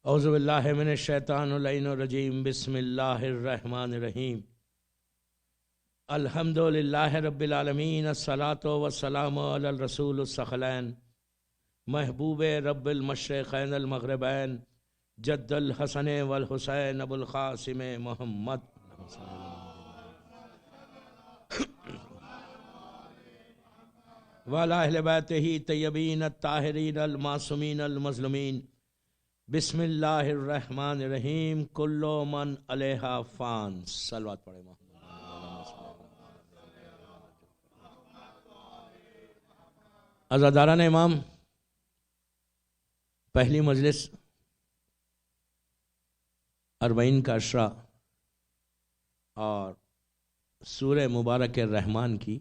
اعوذ باللہ من الشیطان اللعین الرجیم بسم اللہ الرحمن الرحیم الحمد للہ رب العالمین الصلاۃ والسلام علی الرسول الثقلین محبوب رب المشرقین المغربین جد الحسن والحسین ابو القاسم محمد وعلی اہل بیتہ طیبین الطاہرین المعصومین المظلومین بسم اللہ الرحمن الرحیم کل من علیہا فان. صلوات پڑھیں. عزاداران امام، پہلی مجلس 40 کا اشرا اور سورہ مبارک الرحمن کی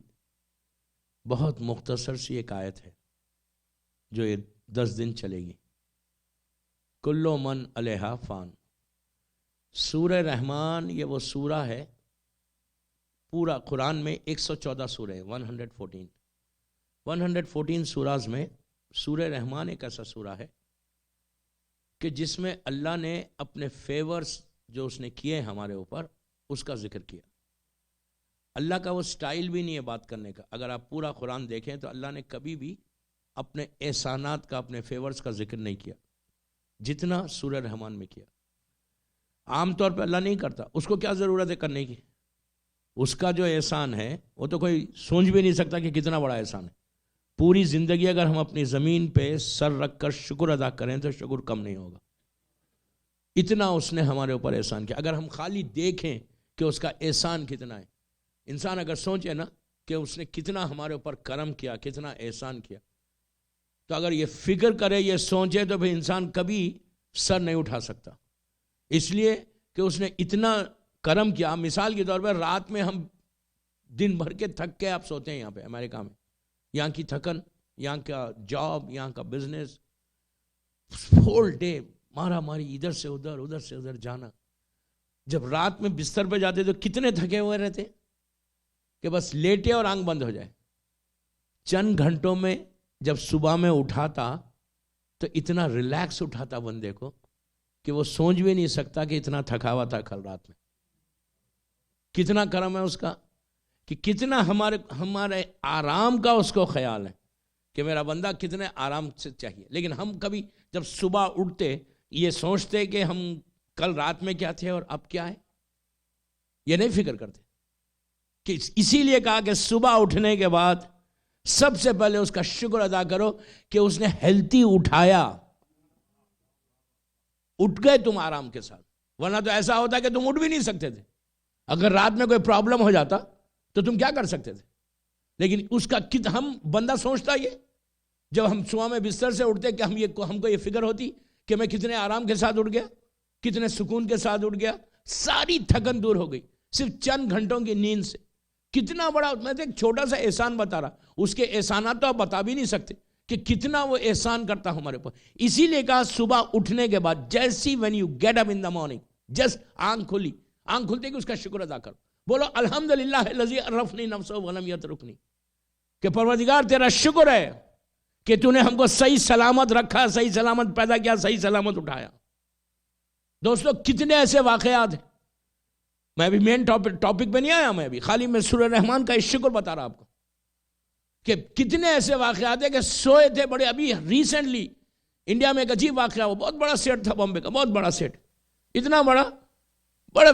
بہت مختصر سی ایک آیت ہے جو یہ 10 دن چلے گی. کل من علیہا فان. سورہ رحمان یہ وہ سورہ ہے، پورا قرآن میں 114 سورہ 114 سوراز میں سورہ رحمان ایک ایسا سورہ ہے کہ جس میں اللہ نے اپنے فیورز جو اس نے کیے ہمارے اوپر اس کا ذکر کیا. اللہ کا وہ سٹائل بھی نہیں ہے بات کرنے کا. اگر آپ پورا قرآن دیکھیں تو اللہ نے کبھی بھی اپنے احسانات کا، اپنے فیورز کا ذکر نہیں کیا جتنا سورہ رحمان میں کیا. عام طور پہ اللہ نہیں کرتا، اس کو کیا ضرورت ہے کرنے کی؟ اس کا جو احسان ہے وہ تو کوئی سوچ بھی نہیں سکتا کہ کتنا بڑا احسان ہے. پوری زندگی اگر ہم اپنی زمین پہ سر رکھ کر شکر ادا کریں تو شکر کم نہیں ہوگا. اتنا اس نے ہمارے اوپر احسان کیا. اگر ہم خالی دیکھیں کہ اس کا احسان کتنا ہے، انسان اگر سوچے نا کہ اس نے کتنا ہمارے اوپر کرم کیا، کتنا احسان کیا، تو اگر یہ فکر کرے، یہ سوچے، تو پھر انسان کبھی سر نہیں اٹھا سکتا. اس لیے کہ اس نے اتنا کرم کیا. مثال کے طور پر رات میں ہم دن بھر کے تھک کے آپ سوتے ہیں یہاں پہ امریکہ میں، یہاں کی تھکن، یہاں کا جاب، یہاں کا بزنس، ہول ڈے مارا ماری، ادھر سے ادھر، ادھر سے ادھر جانا. جب رات میں بستر پہ جاتے تو کتنے تھکے ہوئے رہتے کہ بس لیٹے اور آنکھ بند ہو جائے. چند گھنٹوں میں جب صبح میں اٹھاتا تو اتنا ریلیکس اٹھاتا بندے کو کہ وہ سوچ بھی نہیں سکتا کہ اتنا تھکا ہوا تھا کل رات میں. کتنا کرم ہے اس کا کہ کتنا ہمارے آرام کا اس کو خیال ہے کہ میرا بندہ کتنے آرام سے چاہیے. لیکن ہم کبھی جب صبح اٹھتے یہ سوچتے کہ ہم کل رات میں کیا تھے اور اب کیا ہے، یہ نہیں فکر کرتے. کہ اسی لیے کہا کہ صبح اٹھنے کے بعد سب سے پہلے اس کا شکر ادا کرو کہ اس نے ہیلتھی اٹھایا. اٹھ گئے تم آرام کے ساتھ، ورنہ تو ایسا ہوتا کہ تم اٹھ بھی نہیں سکتے تھے. اگر رات میں کوئی پرابلم ہو جاتا تو تم کیا کر سکتے تھے؟ لیکن اس کا ہم بندہ سوچتا یہ، جب ہم صبح میں بستر سے اٹھتے کہ ہم کو یہ فکر ہوتی کہ میں کتنے آرام کے ساتھ اٹھ گیا، کتنے سکون کے ساتھ اٹھ گیا، ساری تھکن دور ہو گئی صرف چند گھنٹوں کی نیند سے. کتنا بڑا، میں تو ایک چھوٹا سا احسان بتا رہا، اس کے احسانات تو آپ بتا بھی نہیں سکتے کہ کتنا وہ احسان کرتا ہمارے اوپر. اسی لیے کہا صبح اٹھنے کے بعد جیسی when you get up in the morning، جس آنکھ کھلتے کہ اس کا شکر ادا کرو. بولو الحمدللہ الذی عرفنی نفسہ ولم یترکنی، کہ پروردگار تیرا شکر ہے کہ تو نے ہم کو صحیح سلامت رکھا، صحیح سلامت پیدا کیا، صحیح سلامت اٹھایا. دوستو کتنے ایسے واقعات ہیں. میں ابھی مین ٹاپک پہ نہیں آیا، میں خالی میں سورہ رحمان کا شکر بتا رہا آپ کو کہ کتنے ایسے واقعات ہیں کہ سوئے تھے بڑے. ابھی ریسنٹلی انڈیا میں ایک عجیب واقعہ، وہ بہت بڑا سیٹ تھا بامبے کا، بہت بڑا سیٹ، اتنا بڑا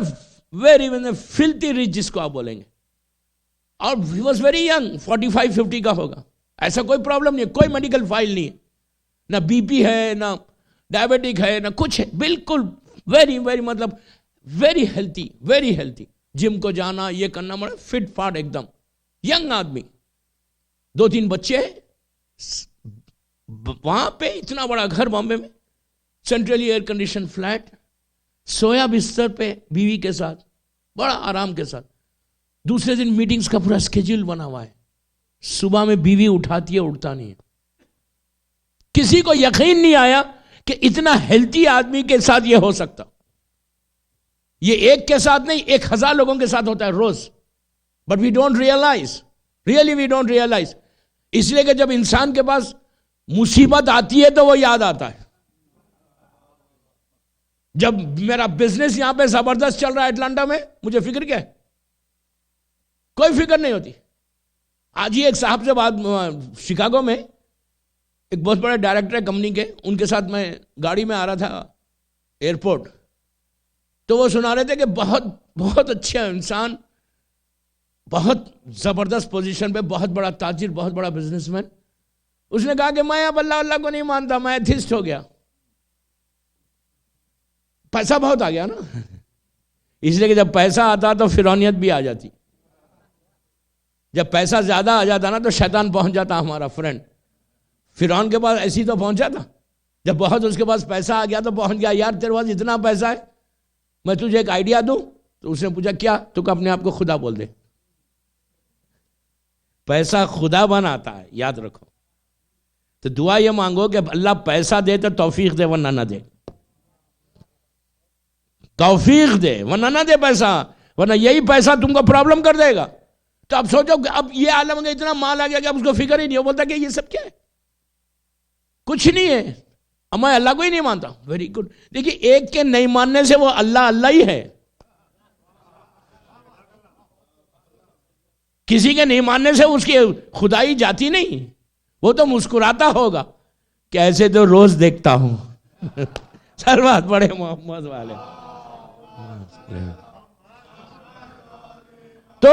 ویری فلٹی ریچ جس کو آپ بولیں گے. اور ہی واز ویری ینگ، 45-50 کا ہوگا. ایسا کوئی پرابلم نہیں ہے، کوئی میڈیکل فائل نہیں ہے، نہ بی پی ہے، نہ ڈائبٹک ہے، نہ کچھ ہے. بالکل مطلب ویری ہیلتھی. جم کو جانا، یہ کرنا، فٹ فاٹ ایک دم ینگ آدمی. 2-3 بچے وہاں پہ، اتنا بڑا گھر بامبے میں، سینٹرلی ایئر کنڈیشن فلیٹ، سویا بستر پہ بیوی کے ساتھ بڑا آرام کے ساتھ. دوسرے دن میٹنگز کا پورا اسکیڈول بنا ہوا ہے. صبح میں بیوی اٹھاتی ہے، اٹھتا نہیں ہے. کسی کو یقین نہیں آیا کہ اتنا ہیلتھی آدمی کے ساتھ یہ ہو سکتا. یہ ایک کے ساتھ نہیں، 1000 لوگوں کے ساتھ ہوتا ہے روز. But we don't realise, really we don't realise. اس لیے کہ جب انسان کے پاس مصیبت آتی ہے تو وہ یاد آتا ہے. جب میرا بزنس یہاں پہ زبردست چل رہا ہے اٹلانٹا میں، مجھے فکر کیا ہے؟ کوئی فکر نہیں ہوتی. آج ہی ایک صاحب سے بات شکاگو میں، ایک بہت بڑے ڈائریکٹر ہے کمپنی کے، ان کے ساتھ میں گاڑی میں آ رہا تھا ایئرپورٹ، تو وہ سنا رہے تھے کہ بہت بہت اچھا انسان، بہت زبردست پوزیشن پہ، بہت بڑا تاجر، بہت بڑا بزنس مین. اس نے کہا کہ میں اب اللہ کو نہیں مانتا، میں ایتھسٹ ہو گیا. پیسہ بہت آ گیا نا، اس لیے کہ جب پیسہ آتا تو فرعونیت بھی آ جاتی. جب پیسہ زیادہ آ جاتا نا تو شیطان پہنچ جاتا. ہمارا فرینڈ فرعون کے پاس ایسی تو پہنچا تھا، جب بہت اس کے پاس پیسہ آ گیا تو پہنچ گیا، یار تیرے پاس اتنا پیسہ ہے، میں تجھے ایک آئیڈیا دوں. تو اس نے پوچھا کیا؟ تو کہ اپنے آپ کو خدا بول دے. پیسہ خدا بناتا ہے، یاد رکھو. تو دعا یہ مانگو کہ اللہ پیسہ دے تو توفیق دے، ورنہ نہ دے. توفیق دے ورنہ نہ دے پیسہ، ورنہ یہی پیسہ تم کو پرابلم کر دے گا. تو اب سوچو کہ اب یہ عالم کا اتنا مال آ گیا کہ اب اس کو فکر ہی نہیں. وہ بولتا کہ یہ سب کیا ہے؟ کچھ نہیں ہے، اب میں اللہ کو ہی نہیں مانتا. Very good. دیکھیے ایک کے نہیں ماننے سے وہ اللہ ہی ہے. کسی کے نہیں ماننے سے اس کی خدائی جاتی نہیں. وہ تو مسکراتا ہوگا کہ ایسے تو روز دیکھتا ہوں. سر بات بڑے محمد والے. تو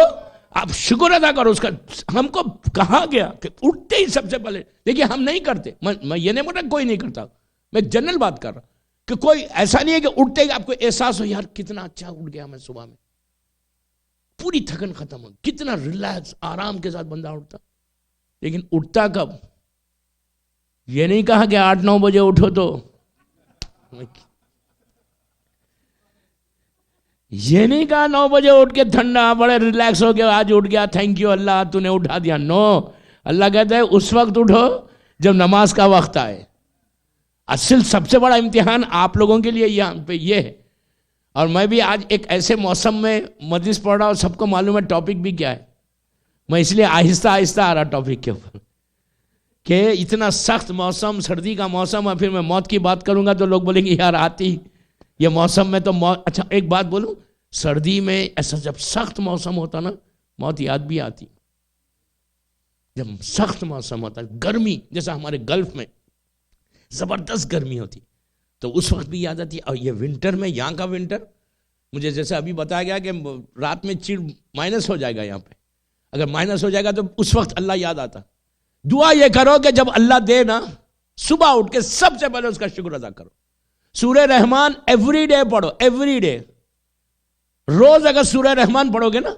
آپ شکر ادا کرو اس کا. ہم کو کہا گیا کہ اٹھتے ہی سب سے پہلے، دیکھیے ہم نہیں کرتے، میں یہ نہیں بول رہا کوئی نہیں کرتا، میں ایک جنرل بات کر رہا کہ کوئی ایسا نہیں ہے کہ اٹھتے ہی آپ کو احساس ہو یار کتنا اچھا اٹھ گیا میں صبح میں، پوری تھکن ختم ہو، کتنا ریلیکس آرام کے ساتھ بندہ اٹھتا. لیکن اٹھتا کب؟ یہ نہیں کہا کہ 8-9 بجے اٹھو تو، یہ نہیں کہا 9 بجے اٹھ کے ٹھنڈا بڑے ریلیکس ہو گیا آج اٹھ گیا تھینک یو اللہ تو نے اٹھا دیا. نو، اللہ کہتا ہے اس وقت اٹھو جب نماز کا وقت آئے. اصل سب سے بڑا امتحان آپ لوگوں کے لیے یہاں پہ یہ ہے. اور میں بھی آج ایک ایسے موسم میں مجلس پڑھ رہا ہوں، سب کو معلوم ہے ٹاپک بھی کیا ہے. میں اس لیے آہستہ آہستہ آ رہا ٹاپک کے اوپر کہ اتنا سخت موسم، سردی کا موسم ہے. پھر میں موت کی بات کروں گا تو لوگ بولیں گے یار آتی یہ موسم میں تو موت. اچھا ایک بات بولوں، سردی میں ایسا جب سخت موسم ہوتا نا موت یاد بھی آتی. جب سخت موسم ہوتا ہے، گرمی جیسا ہمارے گلف میں زبردست گرمی ہوتی تو اس وقت بھی یاد آتی. اور یہ ونٹر میں، یہاں کا ونٹر مجھے جیسے ابھی بتایا گیا کہ رات میں مائنس ہو جائے گا. یہاں پہ اگر مائنس ہو جائے گا تو اس وقت اللہ یاد آتا. دعا یہ کرو کہ جب اللہ دے نا، صبح اٹھ کے سب سے پہلے اس کا شکر ادا کرو. سورہ رحمان ایوری ڈے پڑھو، ایوری ڈے. روز اگر سورہ رحمان پڑھو گے نا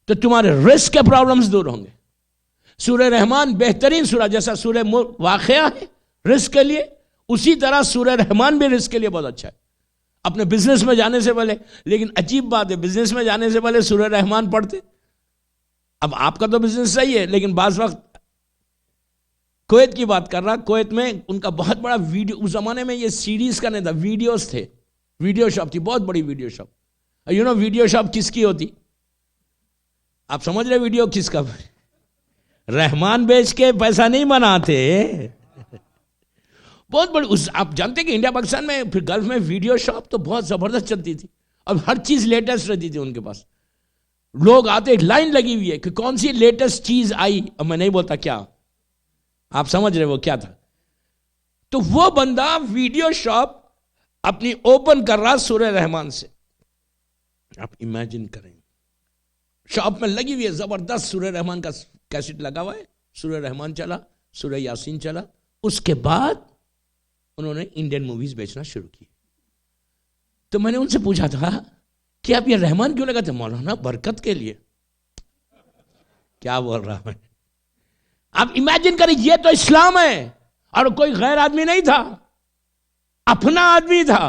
تو تمہارے رزق کے پرابلمز دور ہوں گے. سورہ رحمان بہترین سورہ، جیسا سورہ واقعہ ہے رزق کے لیے، اسی طرح سورہ رحمان بھی رزق کے لیے بہت اچھا ہے اپنے بزنس میں جانے سے پہلے. لیکن عجیب بات ہے، بزنس میں جانے سے پہلے سورہ رحمان پڑھتے. اب آپ کا تو بزنس صحیح ہے، لیکن بعض وقت کویت کی بات کر رہا، کویت میں ان کا بہت بڑا ویڈیو، اس زمانے میں یہ سیڈیز کا نہیں تھا، ویڈیوز تھے. ویڈیو شاپ تھی، بہت بڑی video shop. You know video shop کس کی ہوتی؟ آپ سمجھ رہے ویڈیو کس کا؟ رحمان بیچ کے پیسہ نہیں بناتے. بہت بڑی. آپ جانتے کہ انڈیا پاکستان میں پھر گلف میں ویڈیو شاپ تو بہت زبردست چلتی تھی اور ہر چیز لیٹسٹ رہتی تھی ان کے پاس. لوگ آتے، لائن لگی ہوئی ہے کہ کون سی لیٹسٹ چیز آئی. اب میں نہیں بولتا کیا، آپ سمجھ رہے وہ کیا تھا. تو وہ بندہ ویڈیو شاپ اپنی اوپن کر رہا سورہ رحمان سے. آپ امیجن کریں، شاپ میں لگی ہوئی ہے زبردست، سورہ رحمان کا کیسٹ لگا ہوا ہے، سورہ رحمان چلا، سورہ یاسین چلا. اس کے بعد انہوں نے انڈین موویز بیچنا شروع کی. تو میں نے ان سے پوچھا تھا کہ آپ یہ رحمان کیوں لگاتے؟ مولانا برکت کے لیے. کیا بول رہا میں؟ آپ امیجن کریں، یہ تو اسلام ہے اور کوئی غیر آدمی نہیں تھا، اپنا آدمی تھا.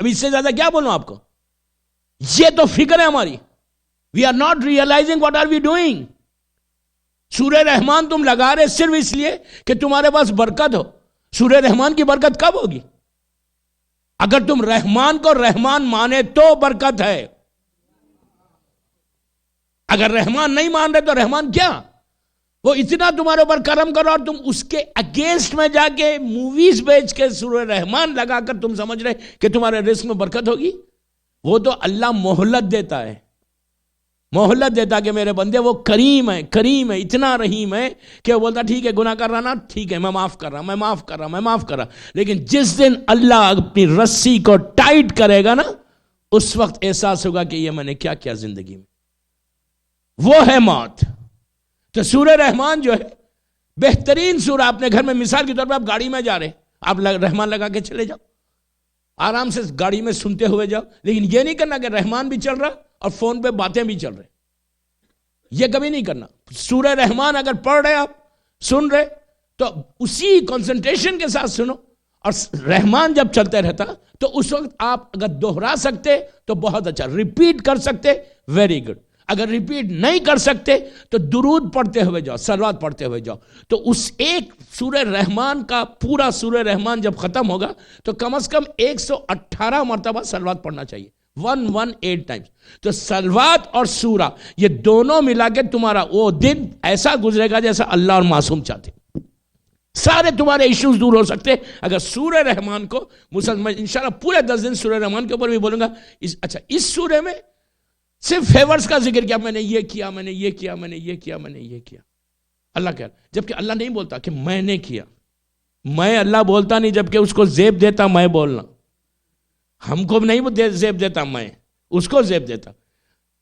اب اس سے زیادہ کیا بولوں آپ کو؟ یہ تو فکر ہے ہماری. We are not realizing what are we doing. سورہ رحمان تم لگا رہے صرف اس لیے کہ تمہارے پاس برکت ہو. سورہ رحمان کی برکت کب ہوگی؟ اگر تم رحمان کو رحمان مانے تو برکت ہے. اگر رحمان نہیں مان رہے تو رحمان کیا؟ وہ اتنا تمہارے اوپر کرم کرو اور تم اس کے اگینسٹ میں جا کے موویز بیچ کے سورہ رحمان لگا کر تم سمجھ رہے کہ تمہارے رزق میں برکت ہوگی. وہ تو اللہ مہلت دیتا ہے، مہلت دیتا کہ میرے بندے وہ کریم ہے، کریم ہے، اتنا رحیم ہے کہ وہ بولتا ٹھیک ہے گناہ کر رہا نا، ٹھیک ہے میں معاف کر رہا، میں معاف کر رہا، میں معاف کر رہا. لیکن جس دن اللہ اپنی رسی کو ٹائٹ کرے گا نا، اس وقت احساس ہوگا کہ یہ میں نے کیا کیا زندگی میں. وہ ہے موت. تو سورہ رحمان جو ہے بہترین سورہ. اپنے گھر میں مثال کے طور پہ آپ گاڑی میں جا رہے، آپ رحمان لگا کے چلے جاؤ، آرام سے گاڑی میں سنتے ہوئے جاؤ. لیکن یہ نہیں کرنا کہ رحمان بھی چل رہا اور فون پہ باتیں بھی چل رہے، یہ کبھی نہیں کرنا. سورہ رحمان اگر پڑھ رہے آپ سن رہے تو اسی کنسنٹریشن کے ساتھ سنو. اور رحمان جب چلتے رہتا تو اس وقت آپ اگر دوہرا سکتے تو بہت اچھا، ریپیٹ کر سکتے ویری گڈ. اگر ریپیٹ نہیں کر سکتے تو درود پڑھتے ہوئے جاؤ، صلوات پڑھتے ہوئے جاؤ. تو اس ایک سورہ رحمان کا پورا سورہ رحمان جب ختم ہوگا تو کم از کم 118 مرتبہ صلوات پڑھنا چاہیے، 118 ٹائمز. تو صلوات اور سورہ یہ دونوں ملا کے تمہارا وہ دن ایسا گزرے گا جیسا اللہ اور معصوم چاہتے. سارے تمہارے ایشوز دور ہو سکتے اگر سورہ رحمان کو مسلمان. انشاءاللہ پورے 10 دن سورہ رحمان کے اوپر بھی بولوں گا. اچھا، اس سورہ میں صرف فیورز کا ذکر کیا، میں نے یہ کیا، میں نے یہ کیا، میں نے یہ کیا، میں نے یہ کیا. اللہ کہہ رہا، جبکہ اللہ نہیں بولتا کہ میں نے کیا. میں اللہ بولتا نہیں، جبکہ اس کو زیب دیتا میں بولنا. ہم کو نہیں زیب دیتا، میں اس کو زیب دیتا.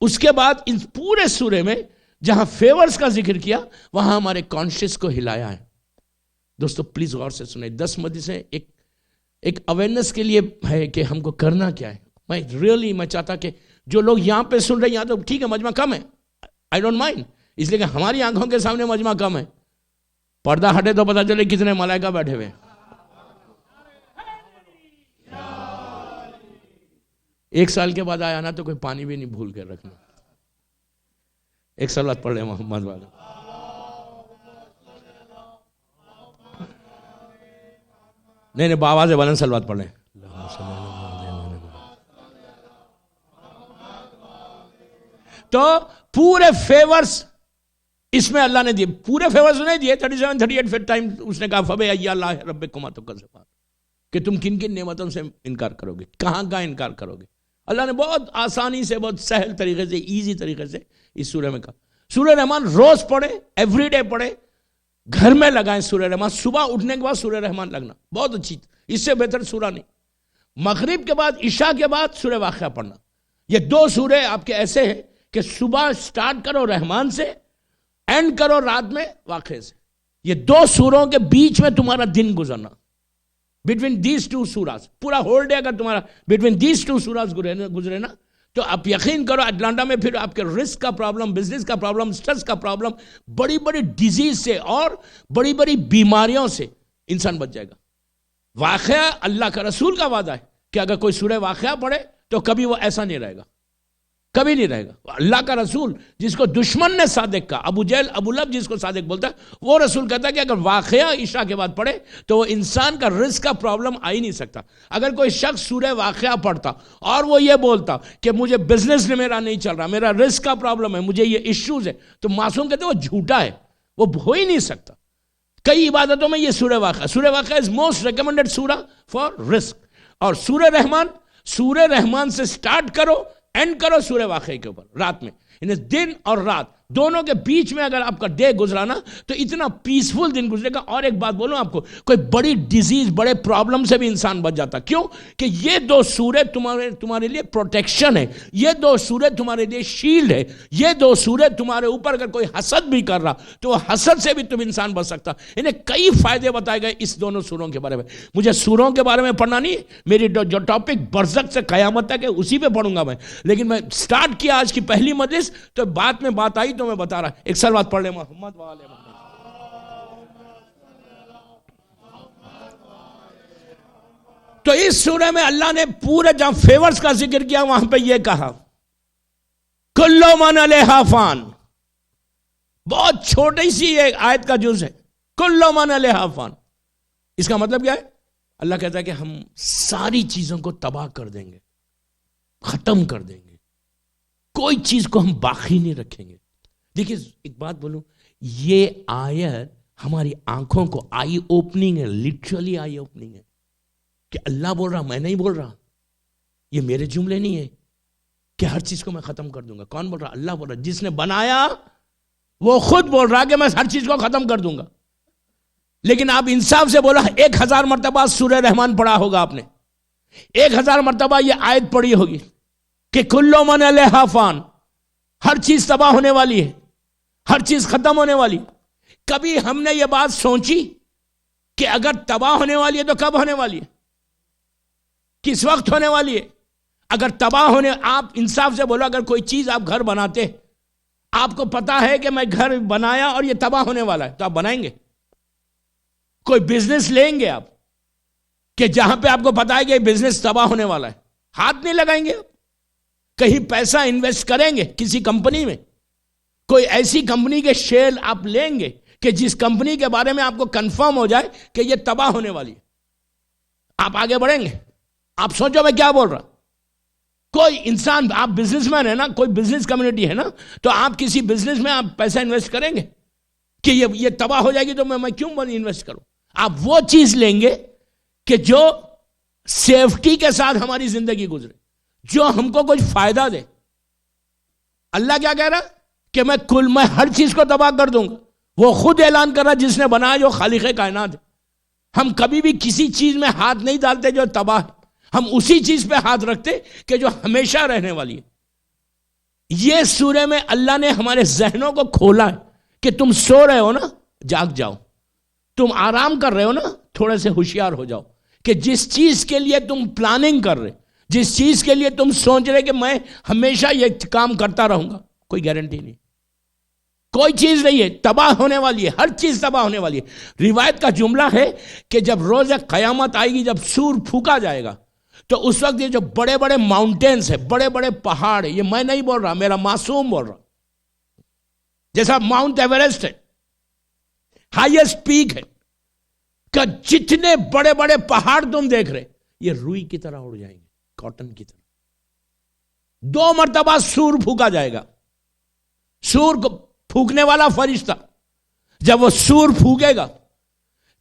اس کے بعد ان پورے سورے میں جہاں فیورز کا ذکر کیا وہاں ہمارے کانشیس کو ہلایا ہے. دوستو پلیز غور سے سنیں. 10 مجلسیں ایک اویئرنس کے لیے ہے کہ ہم کو کرنا کیا ہے. میں چاہتا کہ جو لوگ یہاں پہ سن رہے ہیں، یہاں تو ٹھیک ہے مجمع کم ہے، آئی ڈونٹ مائنڈ، اس لیے کہ ہماری آنکھوں کے سامنے مجمع کم ہے. پردہ ہٹے تو پتہ چلے کتنے ملائکہ بیٹھے ہوئے. ایک سال کے بعد آیا نا تو کوئی پانی بھی نہیں بھول کے رکھنا. ایک صلوات پڑھ لیں محمد والے. نہیں باواز بلند صلوات پڑھ لیں. تو پورے فیورز اس میں اللہ نے دیے، پورے فیورز نہیں دیے. 37 38 ٹائم اس نے کہا فبے اللہ ربکما تکذبان، کہ تم کن کن نعمتوں سے انکار کرو گے، کہاں کا انکار کرو گے. اللہ نے بہت آسانی سے، بہت سہل طریقے سے، ایزی طریقے سے اس سورہ میں کہا. سورہ رحمان روز پڑھے، ایوری ڈے پڑھے، گھر میں لگائیں سورہ رحمان. صبح اٹھنے کے بعد سورہ رحمان لگنا بہت اچھی، اس سے بہتر سورہ نہیں. مغرب کے بعد، عشاء کے بعد سورہ واقعہ پڑھنا. یہ 2 سورے آپ کے ایسے ہیں کہ صبح سٹارٹ کرو رحمان سے، اینڈ کرو رات میں واقعے سے. یہ 2 سوروں کے بیچ میں تمہارا دن گزرنا، بٹوین دیز 2 سوراز، پورا ہول ڈے اگر تمہارا بٹوین دیز 2 سوراز گزرے نا تو آپ یقین کرو اٹلانٹا میں پھر آپ کے رسک کا پرابلم، بزنس کا پرابلم، سٹریس کا پرابلم، بڑی بڑی ڈیزیز سے اور بڑی بڑی بیماریوں سے انسان بچ جائے گا. واقعہ اللہ کا رسول کا وعدہ ہے کہ اگر کوئی سورہ واقعہ پڑھے تو کبھی وہ ایسا نہیں رہے گا، کبھی نہیں رہے گا. اللہ کا رسول جس کو دشمن نے صادق کہا، ابو جہل ابو لہب جس کو صادق بولتا ہے، وہ رسول کہتا ہے کہ اگر واقعہ عشاء کے بعد پڑھے تو وہ انسان کا رزق کا پرابلم آ ہی نہیں سکتا. اگر کوئی شخص سورہ واقعہ پڑھتا اور وہ یہ بولتا کہ مجھے بزنس میرا نہیں چل رہا، میرا رزق کا پرابلم ہے، مجھے یہ ایشوز ہے، تو معصوم کہتے ہیں وہ جھوٹا ہے، وہ ہو ہی نہیں سکتا. کئی عبادتوں میں یہ سورہ واقعہ از موسٹ ریکمنڈڈ سورہ فار رزق. اور سورہ رحمان سے سٹارٹ کرو، اینڈ کرو سورہ واقعہ کے اوپر رات میں. یعنی دن اور رات دونوں کے بیچ میں اگر آپ کا ڈے گزرانا تو اتنا پیسفل دن گزرے گا. اور ایک بات بولوں آپ کو، کوئی بڑی ڈیزیز، بڑے پرابلم سے بھی انسان بچ جاتا. کیوں کہ یہ 2 سورے تمہارے لیے پروٹیکشن ہے، یہ 2 سورے تمہارے لیے شیلڈ ہے، یہ 2 سورے تمہارے اوپر اگر کوئی حسد بھی کر رہا تو وہ حسد سے بھی تم انسان بچ سکتا. انہیں کئی فائدے بتائے گئے اس دونوں سوروں کے بارے میں. مجھے سوروں کے بارے میں پڑھنا نہیں، میری جو ٹاپک برزخ سے قیامت تک ہے اسی پہ پڑھوں گا میں. لیکن میں سٹارٹ کیا آج کی پہلی مجلس تو بات میں بات آئی تو میں بتا رہا. ایک صلوات پڑھ لیں محمد والے محمد. تو اس سورہ میں اللہ نے پورے جہاں فیورز کا ذکر کیا وہاں پہ یہ کہا کلو من علیہا فان. بہت چھوٹی سی ایک آیت کا جز ہے، کلو من علیہا فان. اس کا مطلب کیا ہے؟ اللہ کہتا ہے کہ ہم ساری چیزوں کو تباہ کر دیں گے، ختم کر دیں گے، کوئی چیز کو ہم باقی نہیں رکھیں گے. دیکھیے ایک بات بولوں، یہ آیت ہماری آنکھوں کو آئی اوپننگ ہے، لٹرلی آئی اوپننگ ہے کہ اللہ بول رہا، میں نہیں بول رہا، یہ میرے جملے نہیں ہے کہ ہر چیز کو میں ختم کر دوں گا. کون بول رہا؟ اللہ بول رہا. جس نے بنایا وہ خود بول رہا کہ میں ہر چیز کو ختم کر دوں گا. لیکن آپ انصاف سے بولا 1000 مرتبہ سورہ رحمان پڑھا ہوگا آپ نے، 1000 مرتبہ یہ آیت پڑھی ہوگی کہ کلو من علیہا فان، ہر چیز تباہ ہونے والی ہے، ہر چیز ختم ہونے والی. کبھی ہم نے یہ بات سوچی کہ اگر تباہ ہونے والی ہے تو کب ہونے والی ہے، کس وقت ہونے والی ہے؟ اگر تباہ ہونے، آپ انصاف سے بولو، اگر کوئی چیز آپ گھر بناتے، آپ کو پتا ہے کہ میں گھر بنایا اور یہ تباہ ہونے والا ہے، تو آپ بنائیں گے؟ کوئی بزنس لیں گے آپ کہ جہاں پہ آپ کو پتا ہے کہ یہ بزنس تباہ ہونے والا ہے، ہاتھ نہیں لگائیں گے؟ کہیں پیسہ انویسٹ کریں گے کسی کمپنی میں؟ کوئی ایسی کمپنی کے شیئر آپ لیں گے کہ جس کمپنی کے بارے میں آپ کو کنفرم ہو جائے کہ یہ تباہ ہونے والی ہے؟ آپ آگے بڑھیں گے؟ آپ سوچو میں کیا بول رہا. کوئی انسان، آپ بزنس مین ہے نا، کوئی بزنس کمیونٹی ہے نا، تو آپ کسی بزنس میں آپ پیسہ انویسٹ کریں گے کہ یہ تباہ ہو جائے گی تو میں کیوں انویسٹ کروں؟ آپ وہ چیز لیں گے کہ جو سیفٹی کے ساتھ ہماری زندگی گزرے، جو ہم کو کچھ فائدہ دے. اللہ کیا کہہ رہا کہ میں ہر چیز کو تباہ کر دوں گا. وہ خود اعلان کر رہا جس نے بنایا، جو خالق کائنات ہے. ہم کبھی بھی کسی چیز میں ہاتھ نہیں ڈالتے جو تباہ ہے، ہم اسی چیز پہ ہاتھ رکھتے کہ جو ہمیشہ رہنے والی ہے. یہ سورہ میں اللہ نے ہمارے ذہنوں کو کھولا ہے کہ تم سو رہے ہو نا، جاگ جاؤ. تم آرام کر رہے ہو نا، تھوڑے سے ہوشیار ہو جاؤ کہ جس چیز کے لیے تم پلاننگ کر رہے، جس چیز کے لیے تم سوچ رہے کہ میں ہمیشہ یہ کام کرتا رہوں گا، کوئی گارنٹی نہیں، کوئی چیز نہیں ہے، تباہ ہونے والی ہے، ہر چیز تباہ ہونے والی ہے. روایت کا جملہ ہے کہ جب روز قیامت آئے گی، جب سور پھونکا جائے گا، تو اس وقت یہ جو بڑے بڑے ماؤنٹینز ہیں، بڑے بڑے پہاڑ ہیں، یہ میں نہیں بول رہا، میرا معصوم بول رہا، جیسا ماؤنٹ ایوریسٹ ہے، ہائیسٹ پیک ہے، کہ جتنے بڑے بڑے پہاڑ تم دیکھ رہے، یہ روئی کی طرح اڑ جائیں گے، کاٹن کی طرح. 2 مرتبہ سور پھونکا جائے گا. سور کو پھونکنے والا فرشتہ جب وہ سور پھونکے گا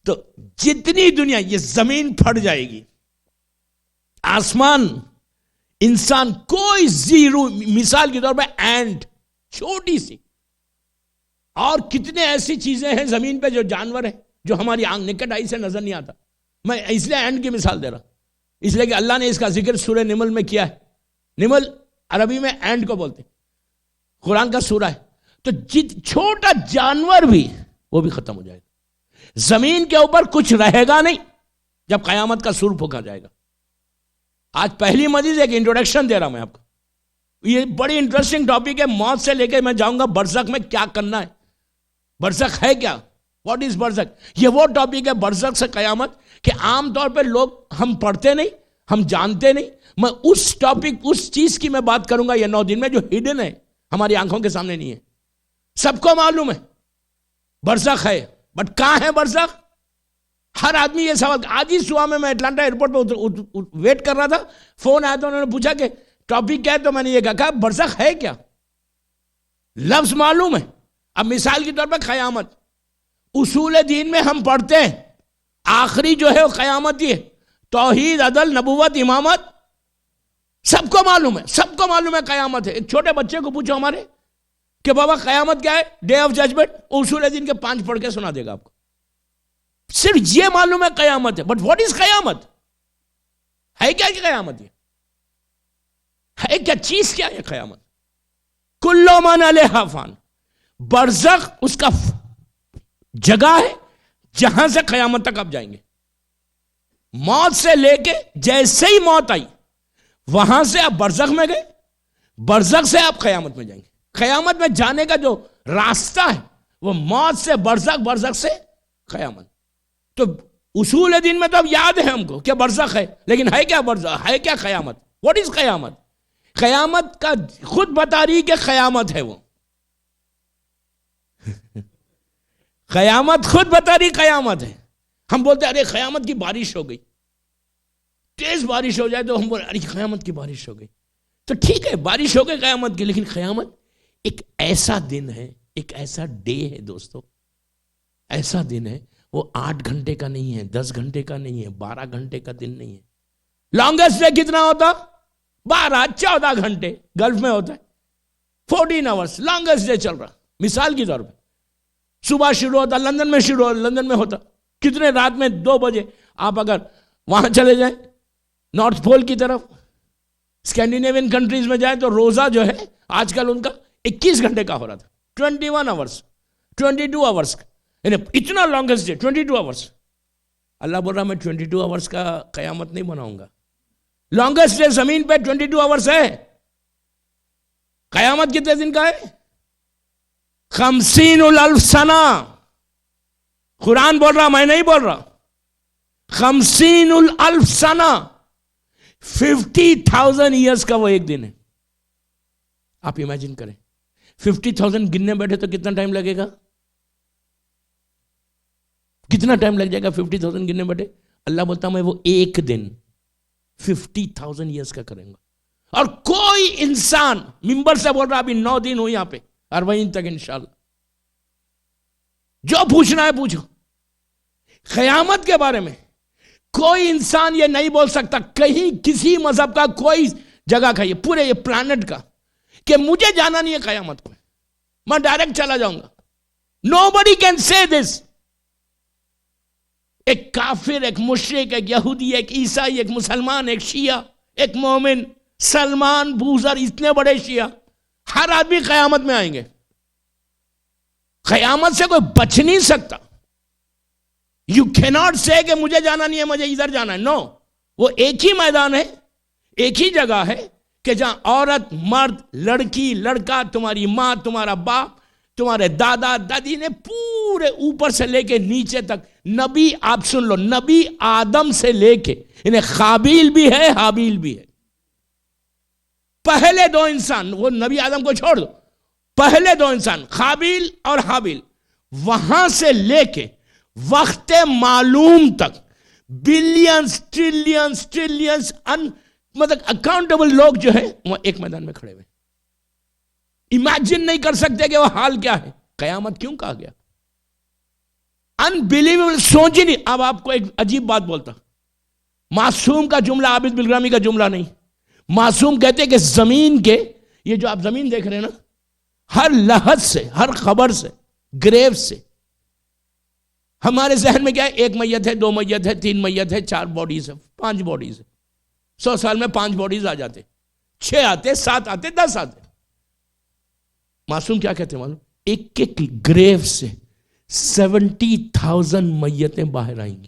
تو جتنی دنیا، یہ زمین پھٹ جائے گی، آسمان، انسان، کوئی زیرو. مثال کے طور پہ اینٹ، چھوٹی سی، اور کتنے ایسی چیزیں ہیں زمین پہ جو جانور ہیں جو ہماری آنکھ نکٹ آئی سے نظر نہیں آتا. میں اس لیے اینٹ کی مثال دے رہا، اس لیے کہ اللہ نے اس کا ذکر سورہ نمل میں کیا ہے. نمل عربی میں اینٹ کو بولتے ہیں، قرآن کا سورہ ہے. تو چھوٹا جانور بھی، وہ بھی ختم ہو جائے گا. زمین کے اوپر کچھ رہے گا نہیں جب قیامت کا سور پھونکا جائے گا. آج پہلی مزید ایک انٹروڈکشن دے رہا میں آپ کو. یہ بڑی انٹرسٹنگ ٹاپک ہے. موت سے لے کے میں جاؤں گا برزخ میں کیا کرنا ہے. برزخ ہے کیا؟ واٹ از برزخ؟ یہ وہ ٹاپک ہے برزخ سے قیامت کہ عام طور پہ لوگ، ہم پڑھتے نہیں، ہم جانتے نہیں. میں اس ٹاپک، اس چیز کی میں بات کروں گا یہ 9 دن میں جو ہڈن ہے، ہماری آنکھوں کے سامنے نہیں ہے. سب کو معلوم ہے برزخ ہے، بٹ کہاں ہے برزخ؟ ہر آدمی یہ سوال. آج ہی صبح میں اٹلانٹا ایئرپورٹ پہ ویٹ کر رہا تھا، فون آیا تو انہوں نے پوچھا کہ ٹاپک کیا ہے، تو میں نے یہ کہا برزخ ہے کیا؟ لفظ معلوم ہے. اب مثال کے طور پہ قیامت، اصول دین میں ہم پڑھتے ہیں آخری جو ہے وہ قیامت ہی ہے. توحید، عدل، نبوت، امامت، سب کو معلوم ہے، سب کو معلوم ہے قیامت ہے. ایک چھوٹے بچے کو پوچھو ہمارے کہ بابا قیامت کیا ہے، ڈے آف ججمنٹ، اصول دین کے 5 پڑھ کے سنا دے گا آپ کو. صرف یہ معلوم ہے قیامت ہے. بٹ واٹ از قیامت؟ ہے کیا کہ قیامت یہ ہے کیا چیز؟ کیا ہے قیامت؟ کلو من علیہا فان. برزخ اس کا جگہ ہے جہاں سے قیامت تک آپ جائیں گے. موت سے لے کے جیسے ہی موت آئی وہاں سے آپ برزخ میں گئے، برزخ سے آپ قیامت میں جائیں گے. قیامت میں جانے کا جو راستہ ہے وہ موت سے برزخ، برزخ سے قیامت. تو اصول دین میں تو اب یاد ہے ہم کو کہ برزخ ہے، لیکن ہے کیا برزخ؟ ہے کیا قیامت؟ واٹ از قیامت؟ قیامت کا خود بتا رہی کہ قیامت ہے وہ. قیامت خود بتا رہی قیامت ہے. ہم بولتے ہیں ارے قیامت کی بارش ہو گئی، تیز بارش ہو جائے تو ہم بولتے ارے قیامت کی بارش ہو گئی. تو ٹھیک ہے، بارش ہو گئی قیامت کی، لیکن قیامت ایک ایسا دن ہے، ایک ایسا ڈے ہے دوستو، ایسا دن ہے، وہ 8 گھنٹے کا نہیں ہے، 10 گھنٹے کا نہیں ہے، 12 گھنٹے کا دن نہیں ہے۔ لانگسٹ ڈے کتنا ہوتا؟ 12-14 گھنٹے گلف میں ہوتا ہے، 14 آورس لانگسٹ ڈے چل رہا۔ مثال کی طور پہ صبح شروع ہوتا، لندن میں شروع ہوتا، لندن میں ہوتا کتنے؟ رات میں 2 بجے۔ آپ اگر وہاں چلے جائیں نارتھ پول کی طرف، اسکینڈینیوین کنٹریز میں جائیں تو روزہ جو ہے آج کل ان کا 21 گھنٹے کا ہو رہا تھا، 21 آورس، 22 آورس، یعنی اتنا لانگسٹ ڈے 22 آورس۔ اللہ بول رہا میں 22 آورس کا قیامت نہیں بناؤں گا۔ لانگسٹ ڈے زمین پہ 22 آورس ہے، قیامت کتنے دن کا ہے؟ 50,000 سنہ۔ قرآن بول رہا، میں نہیں بول رہا۔ 50,000 سنہ، 50,000 ایئرس کا وہ ایک دن ہے۔ آپ امیجن کریں 50,000 گننے بیٹھے تو کتنا ٹائم لگے گا؟ کتنا ٹائم لگ جائے گا 50,000 گننے بیٹھے؟ اللہ بولتا میں وہ ایک دن 50,000 ایئرس کا کریں گا۔ اور کوئی انسان ممبر سے بول رہا ابھی 9 دن ہو یہاں پہ، 40 تک انشاءاللہ، جو پوچھنا ہے پوچھو۔ قیامت کے بارے میں کوئی انسان یہ نہیں بول سکتا، کہیں کسی مذہب کا کوئی جگہ کا، یہ پورے یہ پلانٹ کا، کہ مجھے جانا نہیں ہے قیامت کو، میں ڈائریکٹ چلا جاؤں گا۔ Nobody can say this۔ ایک کافر، ایک مشرک، ایک یہودی، ایک عیسائی، ایک مسلمان، ایک شیعہ، ایک مومن، سلمان، بوزر، اتنے بڑے شیعہ، ہر آدمی قیامت میں آئیں گے۔ قیامت سے کوئی بچ نہیں سکتا۔ You cannot say کہ مجھے جانا نہیں ہے، مجھے ادھر جانا ہے۔ نو، وہ ایک ہی میدان ہے، ایک ہی جگہ ہے کہ جہاں عورت، مرد، لڑکی، لڑکا، تمہاری ماں، تمہارا باپ، تمہارے دادا دادی نے پورے اوپر سے لے کے نیچے تک، نبی، آپ سن لو، نبی آدم سے لے کے، انہیں قابیل بھی ہے، حابیل بھی ہے۔ پہلے 2 انسان، وہ نبی آدم کو چھوڑ دو، پہلے 2 انسان قابیل اور حابیل، وہاں سے لے کے وقت معلوم تک بلینز، ٹریلینز، مطلب اکاؤنٹیبل لوگ جو ہے وہ ایک میدان میں کھڑے ہوئے۔ امیجن نہیں کر سکتے کہ وہ حال کیا ہے۔ قیامت کیوں کہا گیا؟ انبیلیویبل، سوچ ہی نہیں۔ اب آپ کو ایک عجیب بات بولتا، معصوم کا جملہ، عابد بالگرامی کا جملہ نہیں۔ معصوم کہتے کہ زمین کے، یہ جو آپ زمین دیکھ رہے ہیں نا، ہر لحظ سے، ہر خبر سے، گریو سے، ہمارے ذہن میں کیا ہے؟ 1 میت ہے، 2 میت ہے، 3 میت ہے، 4 باڈیز ہے، 5 باڈیز ہے۔ 100 سال میں 5 باڈیز آ جاتے، 6 آتے، 7 آتے، 10 آتے۔ معصوم کیا کہتے ہیں معلوم؟ ایک ایک گریو سے 70,000 میتیں باہر آئیں گی۔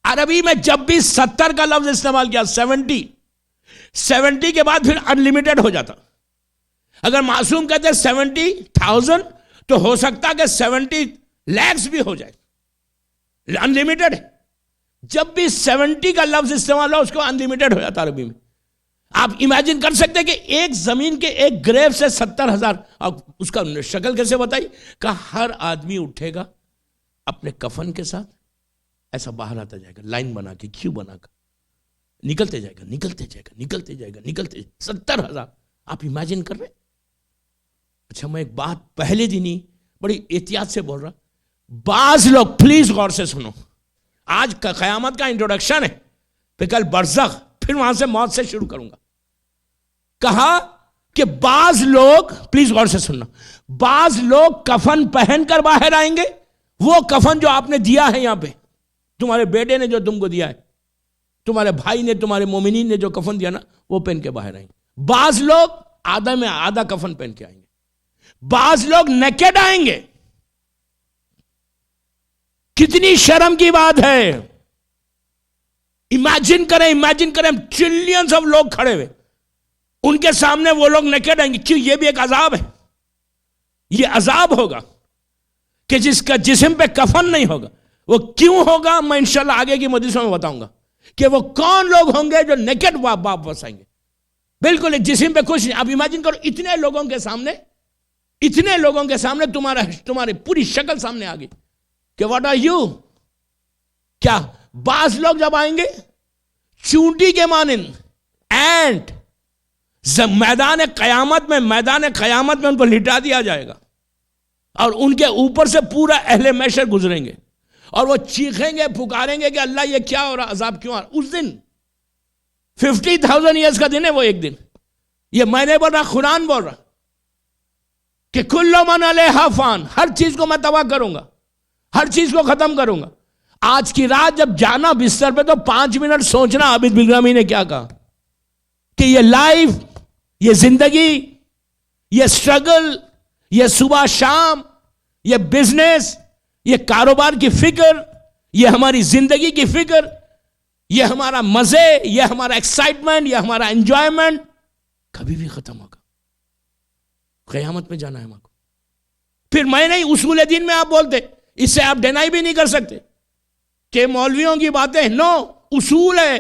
عربی میں جب بھی 70 کا لفظ استعمال کیا، 70 کے بعد پھر انلیمیٹڈ ہو جاتا۔ اگر معصوم کہتے ہیں 70,000 تو ہو سکتا کہ 70 لاکھ بھی ہو جائے، انلیمیٹڈ ہے۔ جب بھی 70 کا لفظ استعمال ہو اس کو انلیمیٹڈ ہو جاتا عربی میں۔ آپ امیجن کر سکتے کہ ایک زمین کے ایک گریو سے 70,000، اس کا شکل کیسے بتائی؟ کہ ہر آدمی اٹھے گا اپنے کفن کے ساتھ، ایسا باہر آتا جائے گا، لائن بنا کے، کیوں بنا کر نکلتے جائے گا، نکلتے جائے گا، نکلتے جائے گا، نکلتے 70,000۔ آپ امیجن کر رہے؟ اچھا، میں ایک بات پہلے دن ہی بڑی احتیاط سے بول رہا، بعض لوگ پلیز غور سے سنو، آج کا قیامت کا انٹروڈکشن ہے، پھر کل برزخ، پھر وہاں سے موت سے شروع کروں گا۔ کہا کہ بعض لوگ، پلیز غور سے سننا، بعض لوگ کفن پہن کر باہر آئیں گے، وہ کفن جو آپ نے دیا ہے یہاں پہ، تمہارے بیٹے نے جو تم کو دیا ہے، تمہارے بھائی نے، تمہارے مومنین نے جو کفن دیا نا، وہ پہن کے باہر آئیں گے۔ بعض لوگ آدھا میں آدھا کفن پہن کے آئیں گے، بعض لوگ نیکڈ آئیں گے۔ کتنی شرم کی بات ہے! امیجن کریں ٹریلینز آف لوگ کھڑے ہوئے، ان کے سامنے وہ لوگ نیکڈ آئیں گے۔ کیوں؟ یہ بھی ایک عذاب ہے، یہ عذاب ہوگا کہ جس کا جسم پہ کفن نہیں ہوگا۔ وہ کیوں ہوگا میں انشاءاللہ آگے کی مجلسوں میں بتاؤں گا کہ وہ کون لوگ ہوں گے جو نیکڈ واپس آئیں گے، بالکل ایک جسم پہ کچھ نہیں۔ اب امیجن کرو اتنے لوگوں کے سامنے تمہاری پوری شکل سامنے آ گئی کہ واٹ آر یو؟ کیا بعض لوگ جب آئیں گے چونٹی کے مانند، اینٹ، میدان قیامت میں ان کو لٹا دیا جائے گا اور ان کے اوپر سے پورا اہل محشر گزریں گے اور وہ چیخیں گے پکاریں گے کہ اللہ یہ کیا ہو رہا، عذاب کیوں آ رہا۔ اس دن 50,000 ایئرز کا دن ہے وہ ایک دن، یہ میں نے بول رہا، قرآن بول رہا کہ کل من علیہا فان، ہر چیز کو میں تباہ کروں گا، ہر چیز کو ختم کروں گا۔ آج کی رات جب جانا بستر پہ تو 5 منٹ سوچنا عابد بلگامی نے کیا کہا، کہ یہ لائف، یہ زندگی، یہ سٹرگل، یہ صبح شام، یہ بزنس، یہ کاروبار کی فکر، یہ ہماری زندگی کی فکر، یہ ہمارا مزے، یہ ہمارا ایکسائٹمنٹ، یہ ہمارا انجوائمنٹ کبھی بھی ختم ہوگا۔ قیامت میں جانا ہے ہم کو۔ پھر میں نہیں، اصول دین میں آپ بولتے، اس سے آپ ڈینائی بھی نہیں کر سکتے کہ مولویوں کی باتیں، نو، اصول ہے،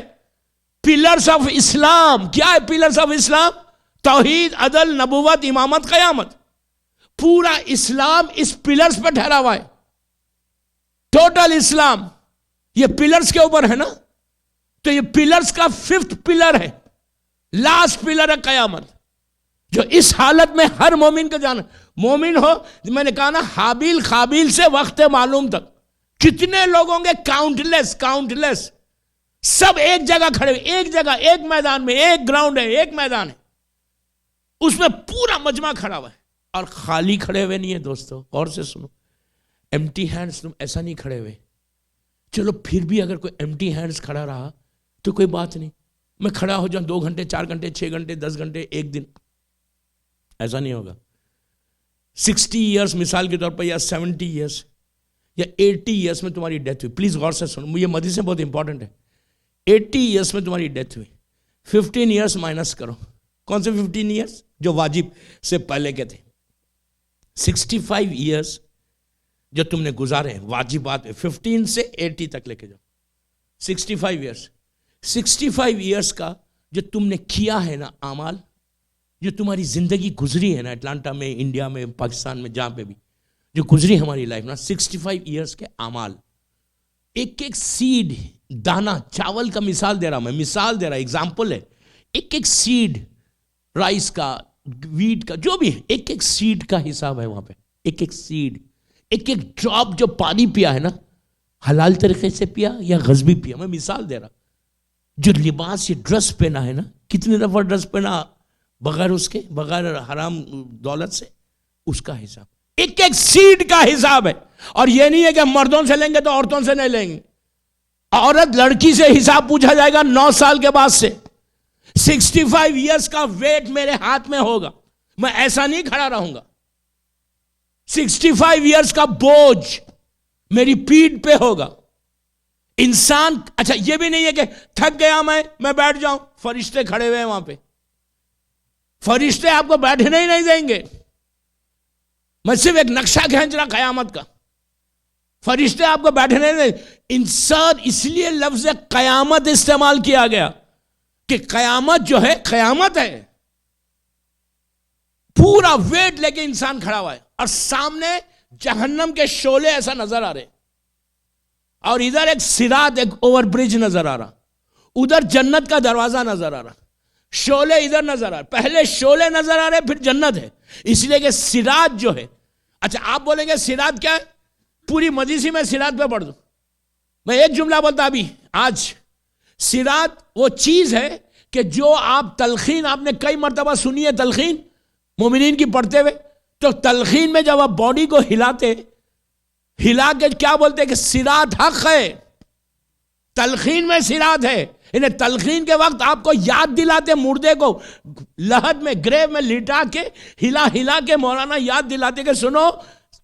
پلرز آف اسلام۔ کیا ہے پلرز آف اسلام؟ توحید، عدل، نبوت، امامت، قیامت۔ پورا اسلام اس پلرز پر ٹھہرا ہوا ہے، ٹوٹل اسلام یہ پلرز کے اوپر ہے نا۔ تو یہ پلرز کا 5th پلر ہے، لاسٹ پلر ہے قیامت، جو اس حالت میں ہر مومن کو جانا۔ مومن ہو، میں نے کہا نا، حابیل قابیل سے وقت معلوم تک کتنے لوگوں کے کاؤنٹلیس، سب ایک جگہ کھڑے ہوئے، ایک جگہ، ایک میدان میں، ایک گراؤنڈ ہے، ایک میدان ہے، اس میں پورا مجمع کھڑا ہوا ہے اور خالی کھڑے ہوئے نہیں ہے۔ دوستو غور سے سنو، ایمٹی ہینڈز تم ایسا نہیں کھڑے ہوئے۔ چلو پھر بھی اگر کوئی ایمٹی ہینڈز کھڑا رہا تو کوئی بات نہیں، میں کھڑا ہو جاؤں 2 گھنٹے، 4 گھنٹے، 6 گھنٹے، 10 گھنٹے، ایک دن، ایسا نہیں ہوگا۔ 60 ایئرس مثال کے طور پر، یا 70 ایئرس یا 80 ایئرس میں تمہاری ڈیتھ ہوئی، پلیز غور سے سنو، یہ حدیثیں بہت امپورٹنٹ ہے۔ 80 ایئرس میں تمہاری ڈیتھ ہوئی، 15 ایئرس مائنس کرو، کون سے 15 ایئرس؟ جو واجب سے پہلے کے تھے۔ 65 ایئرس جو تم نے گزارے ہیں واجبات میں، 15 سے 80 تک لے کے جاؤ، 65 ایئرس۔ 65 ایئرس کا جو تم نے کیا ہے نا اعمال، جو تمہاری زندگی گزری ہے نا، اٹلانٹا میں، انڈیا میں، پاکستان میں، جہاں پہ بھی جو گزری ہماری لائف نا، 65 ایئرس کے اعمال، ایک ایک سیڈ، دانہ، چاول کا مثال دے رہا میں، مثال دے رہا، ایگزامپل ہے، ایک ایک سیڈ، رائس کا، ویٹ کا، جو بھی ہے، ایک ایک سیڈ کا حساب ہے وہاں پہ، ایک ایک سیڈ، ایک ایک ڈراپ جو پانی پیا ہے نا، حلال طریقے سے پیا یا غصبی پیا، میں مثال دے رہا۔ جو لباس، یہ ڈریس پہنا ہے نا، کتنے دفعہ ڈریس پہنا بغیر اس کے، بغیر حرام دولت سے، اس کا حساب، ایک ایک سیڈ کا حساب ہے۔ اور یہ نہیں ہے کہ مردوں سے لیں گے تو عورتوں سے نہیں لیں گے، عورت لڑکی سے حساب پوچھا جائے گا 9 سال کے بعد سے۔ 65 ایئرس کا ویٹ میرے ہاتھ میں ہوگا، میں ایسا نہیں کھڑا رہوں گا۔ 65 ایئرس کا بوجھ میری پیٹھ پہ ہوگا۔ انسان، اچھا یہ بھی نہیں ہے کہ تھک گیا میں بیٹھ جاؤں، فرشتے کھڑے ہوئے ہیں وہاں پہ، فرشتے آپ کو بیٹھنے ہی نہیں دیں گے۔ میں صرف ایک نقشہ کھینچ رہا قیامت کا، فرشتے آپ کو بیٹھنے نہیں دیں۔ انسان، اس لیے لفظ قیامت استعمال کیا گیا کہ قیامت جو ہے، قیامت ہے، پورا ویٹ لے کے انسان کھڑا ہوا ہے اور سامنے جہنم کے شعلے ایسا نظر آ رہے، اور ادھر ایک صراط، ایک اوور برج نظر آ رہا، ادھر جنت کا دروازہ نظر آ رہا، شعلے ادھر نظر آ رہے، پہلے شعلے نظر آ رہے پھر جنت ہے، اس لیے کہ صراط جو ہے، اچھا آپ بولیں گے صراط کیا ہے؟ پوری مجلسی میں صراط پہ پڑھ دوں، میں ایک جملہ بولتا ابھی آج۔ صراط وہ چیز ہے کہ جو آپ تلقین، آپ نے کئی مرتبہ سنی ہے تلقین مومنین کی پڑھتے ہوئے، تو تلقین میں جب آپ باڈی کو ہلاتے، ہلا کے کیا بولتے کہ صراط حق ہے، تلقین میں صراط ہے، انہیں تلقین کے وقت آپ کو یاد دلاتے، مردے کو لحد میں، گریو میں لٹا کے ہلا کے مولانا یاد دلاتے کہ سنو،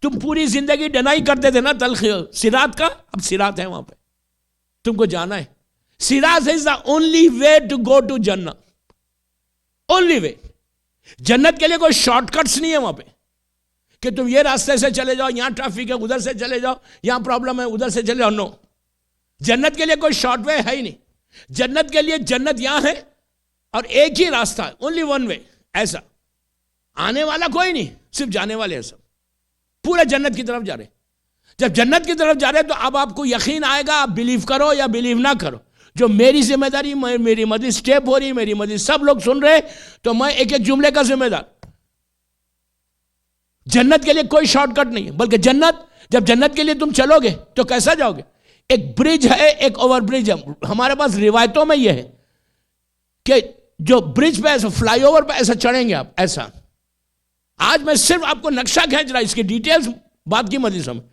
تم پوری زندگی ڈینائی کرتے تھے نا تلقین صراط کا، اب صراط ہے وہاں پہ، تم کو جانا ہے۔ صراط is the only way to go to جنت، only way۔ جنت کے لیے کوئی شارٹ کٹس نہیں ہے وہاں پہ کہ تم یہ راستے سے چلے جاؤ، یہاں ٹریفک ہے ادھر سے چلے جاؤ، یہاں پرابلم ہے ادھر سے چلے جاؤ، نو، جنت کے لیے کوئی شارٹ وے ہے ہی نہیں۔ جنت کے لیے جنت یہاں ہے اور ایک ہی راستہ ہے، اونلی ون وے، ایسا آنے والا کوئی نہیں، صرف جانے والے ہیں سب، پورے جنت کی طرف جا رہے۔ جب جنت کی طرف جا رہے تو اب آپ کو یقین آئے گا، آپ بلیو کرو یا بلیو نہ کرو، جو میری ذمہ داری، میری مجلس ٹیپ ہو رہی ہے، میری مجلس سب لوگ سن رہے، تو میں ایک ایک جملے کا ذمہ دار. جنت کے لیے کوئی شارٹ کٹ نہیں ہے، بلکہ جب جنت کے لیے تم چلو گے تو کیسا جاؤ گے؟ ایک برج ہے، ایک اوور برج ہے. ہمارے پاس روایتوں میں یہ ہے کہ جو برج پہ ایسا، فلائی اوور پہ ایسا چڑھیں گے آپ ایسا. آج میں صرف آپ کو نقشہ کھینچ رہا، اس کی ڈیٹیلز بعد کی مجلسوں میں.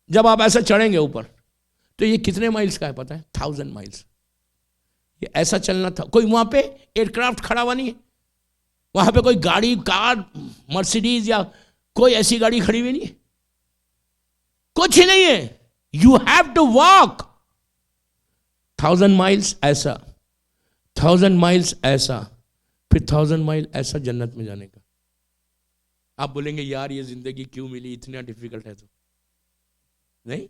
جب آپ ایسا چڑھیں گے اوپر تو یہ کتنے مائلز کا ہے پتہ ہے؟ 1000 مائلز. یہ ایسا چلنا تھا. کوئی وہاں پہ ایئر کرافٹ کھڑا ہوا نہیں ہے، وہاں پہ کوئی گاڑی، کار، مرسیڈیز یا کوئی ایسی گاڑی کھڑی ہوئی نہیں ہے، کچھ ہی نہیں ہے. You have to walk 1000 miles ایسا، 1000 مائلز ایسا، پھر 1000 مائل ایسا جنت میں جانے کا. آپ بولیں گے یار یہ زندگی کیوں ملی، اتنا ڈیفیکلٹ ہے؟ تو نہیں،